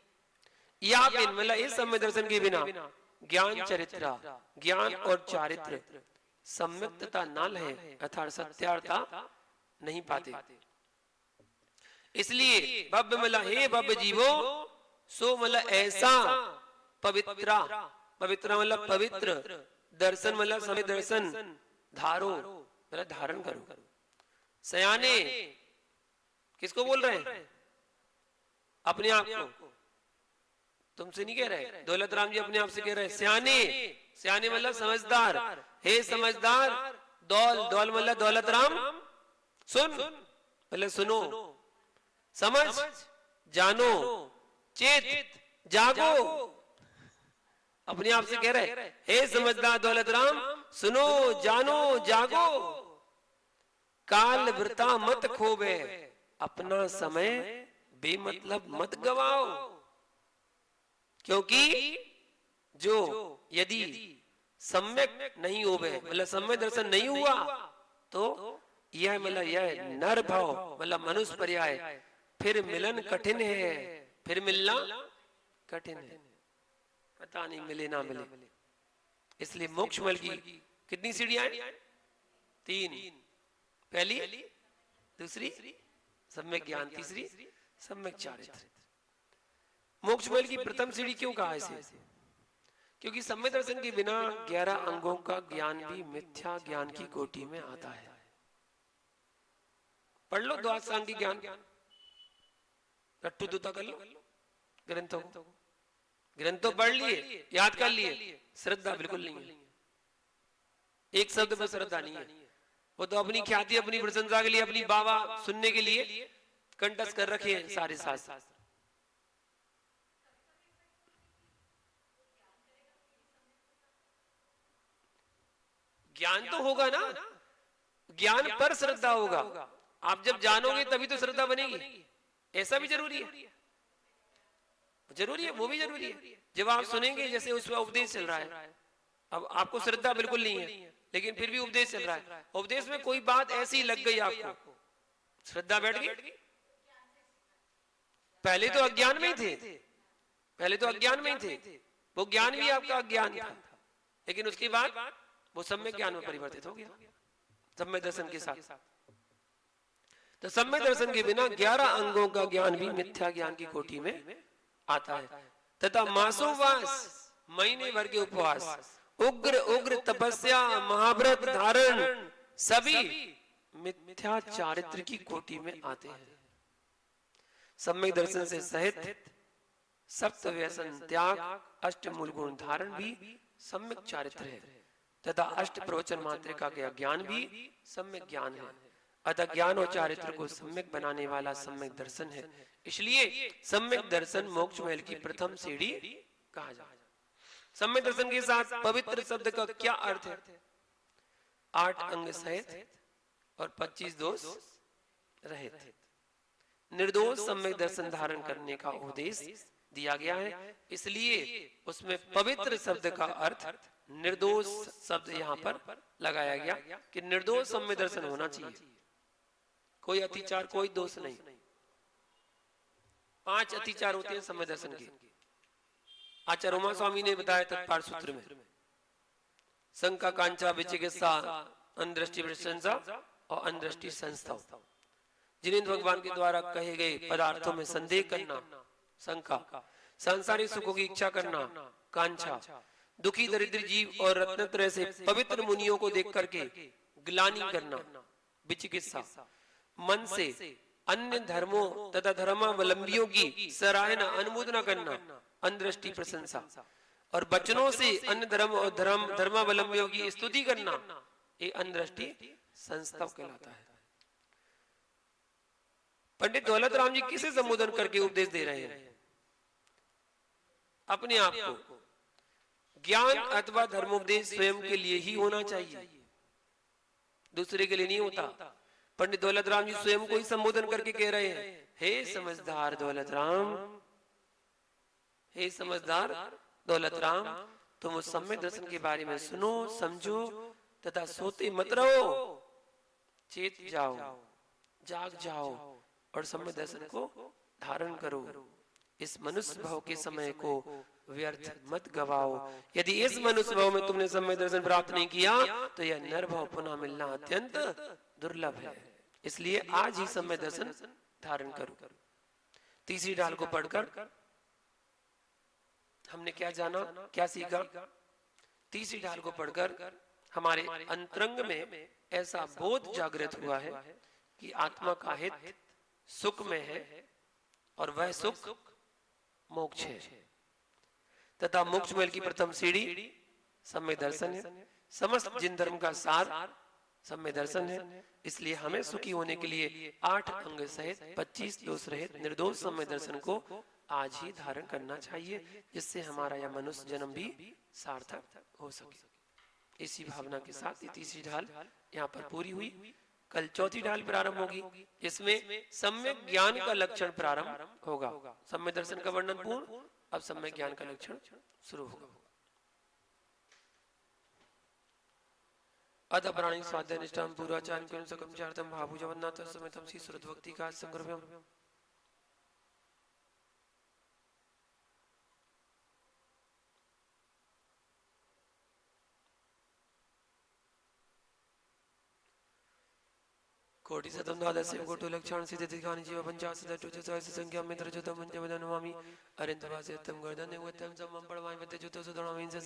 या बिन मतलब इस सम्यक दर्शन के बिना ज्ञान चरित्रा, ज्ञान और चारित्र सम्यक्तता न है, अर्थात सत्यार्था नहीं पाते। इसलिए भव्य मतलब हे भव्य जीवो, सो मतलब ऐसा पवित्रा, पवित्रा मतलब पवित्र, दर्शन मतलब समय दर्शन, धारो मतलब धारण करो। सयाने किसको बोल रहे हैं? अपने आप को, तुमसे नहीं कह रहे। दौलत राम जी अपने आप से कह रहे हैं सयाने, सयाने मतलब समझदार। हे समझदार, दौल, दौल मतलब दौलत राम, सुन पहले सुनो, समझ जानो, चेत जागो। अपने आप से कह रहे हे समझदार दौलत राम, सुनो जानो जागो। काल वृथा मत खोवे, अपना समय बेमतलब मत गवाओ। क्योंकि जो यदि सम्यक नहीं होवे मतलब सम्यक दर्शन नहीं हुआ तो यह मतलब यह नर भाव मतलब मनुष्य पर्याय, फिर मिलन कठिन है, फिर मिलना कठिन है। पता नहीं मिले ना मिले। इसलिए मोक्ष मल की कितनी सीढ़ियां हैं? 3। पहली, दूसरी सम्यक ज्ञान, तीसरी सम्यक चारित्र। मोक्ष मल की प्रथम सीढ़ी क्यों कहा इसे? क्योंकि सम्यक दर्शन के बिना 11 अंगों का ज्ञान भी मिथ्या ज्ञान की कोटि में आता है। पढ़ लो द्वादश सांख्य ज्ञान, रट्टू दूता कर लो ग्रंथों को, ग्रंथों पढ़ लिए, याद कर लिए, श्रद्धा बिल्कुल नहीं है। एक शब्द में श्रद्धा नहीं है। वो तो अपनी ख्याति, अपनी प्रशंसा के लिए, अपनी बाबा सुनने के लिए कंठस्थ कर रखे हैं सारे शास्त्र। ज्ञान तो होगा ना, ज्ञान पर श्रद्धा होगा। आप जब जानोगे तभी तो श्रद्धा बनेगी, ऐसा भी जरूरी है। जरूरी है, वो भी जरूरी है। जब आप सुनेंगे, जैसे उसमें उपदेश चल रहा है, अब आपको श्रद्धा बिल्कुल नहीं है, लेकिन फिर भी उपदेश चल रहा है, उपदेश में कोई बात ऐसी लग गई आपको, श्रद्धा बैठ गई। पहले तो अज्ञान में ही थे, पहले तो अज्ञान में ही थे, वो ज्ञान भी आपका अज्ञान था, लेकिन उसके बाद वो सम्यक ज्ञान में परिवर्तित हो गया, सम्यक दर्शन के साथ। तो सम्यक दर्शन के बिना 11 अंगों का ज्ञान भी मिथ्या ज्ञान की कोटि में आता है। तथा मासोवास, महीने भर के उपवास, उग्र उग्र तपस्या, महाव्रत धारण, सभी मिथ्या चारित्र की कोटि में आते हैं। सम्यक दर्शन से सहित सप्त व्यसन त्याग, अष्ट मूल गुण धारण भी सम्यक चारित्र है, तथा अष्ट प्रवचन मात्रिका का ज्ञान भी सम्यक ज्ञान है। अतः ज्ञान और चारित्र को सम्यक बनाने वाला सम्यक दर्शन है। इसलिए सम्यक दर्शन मोक्ष महल की प्रथम सीढ़ी कहा जाता है। सम्यक दर्शन के साथ पवित्र शब्द का क्या अर्थ है? 8 अंग सहित और 25 दोष रहित निर्दोष सम्यक दर्शन धारण करने का उपदेश दिया गया है। इसलिए उसमें पवित्र शब्द का अर्थ निर्दोष शब्द यहाँ पर लगाया गया कि निर्दोष सम्यक दर्शन होना चाहिए, कोई अतिचार, कोई दोष नहीं। 5 अतिचार होते हैं सम्यक दर्शन के। आचार्य उमा स्वामी ने बताया तत्पार सूत्र में, शंका, कांचा, विचिकित्सा, अनदृष्टि, प्रशंसा और अनदृष्टि संस्थाव। जिनेंद्र भगवान के द्वारा कहे गए पदार्थों में संदेह करना, शंका, सांसारिक सुखों की इच्छा करना, कांचा, दुखी दरिद्र जीव और रत्नत्रय से पवित्र मुनियों को देख करके ग्लानि करना, विचिकित्सा, मन से अन्य धर्मों तथा धर्मावलंबियों की सराहना, अनुमोदना करना, अनदृष्टि प्रशंसा, और वचनों से अन्य धर्म और धर्मावलंबियों की स्तुति करना, ये अनदृष्टि संस्थाव कहलाता है। पंडित दौलत राम जी किसे संबोधन करके उपदेश दे रहे हैं? अपने आप को। ज्ञान अथवा धर्मोपदेश स्वयं के लिए ही होना चाहिए, दूसरे के लिए नहीं होता। पंडित दौलत राम जी स्वयं को ही संबोधन करके कह रहे हैं, हे समझदार दौलत राम, हे समझदार दौलत राम, तुम उस सम्यक दर्शन के बारे में सुनो, समझो तथा सोते मत रहो, चेत जाओ, जाग जाओ और सम्यक दर्शन को धारण करो। इस मनुष्य भाव के समय को व्यर्थ मत गवाओ। यदि इस मनुष्य भाव में तुमने सम्यक दर्शन प्राप्त नहीं किया तो यह नर भाव पुनः मिलना अत्यंत दुर्लभ है। इसलिए आज ही सम्यक दर्शन धारण करो। तीसरी डाल को पढ़कर हमने क्या जाना, क्या सीखा? तीसरी डाल को पढ़कर हमारे अंतरंग में ऐसा बोध जागृत हुआ है कि आत्मा का हित सुख में है और वह सुख मोक्ष है, तथा मोक्ष महल की प्रथम सीढ़ी सम्यक दर्शन है। समस्त जिन धर्म का सार सम्यक दर्शन है। इसलिए हमें सुखी होने के लिए 8 अंग सहित 25 दोष रहित निर्दोष सम्यक दर्शन को आज ही धारण करना चाहिए, जिससे हमारा यह मनुष्य जन्म भी सार्थक हो सके। इसी भावना के साथ ये तीसरी ढाल यहाँ पर पूरी हुई। कल चौथी ढाल प्रारंभ होगी, जिसमें सम्यक ज्ञान का लक्षण प्रारंभ होगा। सम्यक दर्शन का वर्णन पूर्ण, अब सम्यक ज्ञान का लक्षण शुरू होगा। अथ प्राणी स्वाध्याय निष्ठाम पूर्वाचार्य कुल सकमचार्थम भाभु जगन्नाथ समेतम श्री सुरत भक्ति का संग्रहम। कोटि शतम द्वादश कोटि लक्षण सिद्ध दिखानि जीव पंचाशत संख्या में तरजतम पंचवदनवामि अरिंदवासेतम गर्दन उतम समम पड़वाय वते जुतो सुदणवाइन से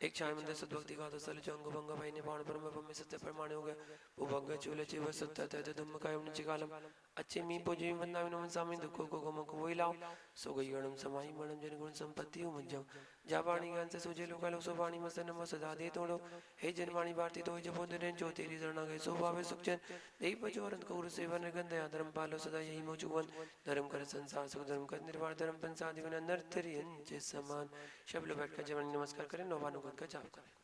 एक छाय मंदिर सद्भक्ति का तो सल जंग भंग भाई ने बाण परम में सत्य प्रमाण हो गए भूभंग चूल जीव सत्य तद धम्म काय उन्नति कालम अच्छे मी पूजे वंदा विनोम सामी दुखो को गम को वोइलाओ सो गई गणम समाई मनम जन गुण संपत्ति उमजो जापानी ज्ञान से सोजे लोकालो सो वाणी मसन नमो सदा दे तोड़ो हे जनवाणी भारती तो जपो दिन जो तेरी शरणा गए सो भावे सुखचन देई पजोरन कौर सेवन गंध या धर्म पालो सदा यही मोचुवन धर्म कर संसार सुख धर्म कर निर्वाण धर्म पंसादि विन नर्तरियन जे समान शब्द बैठ कर जवन नमस्कार करें नवानुगत का जाप करें।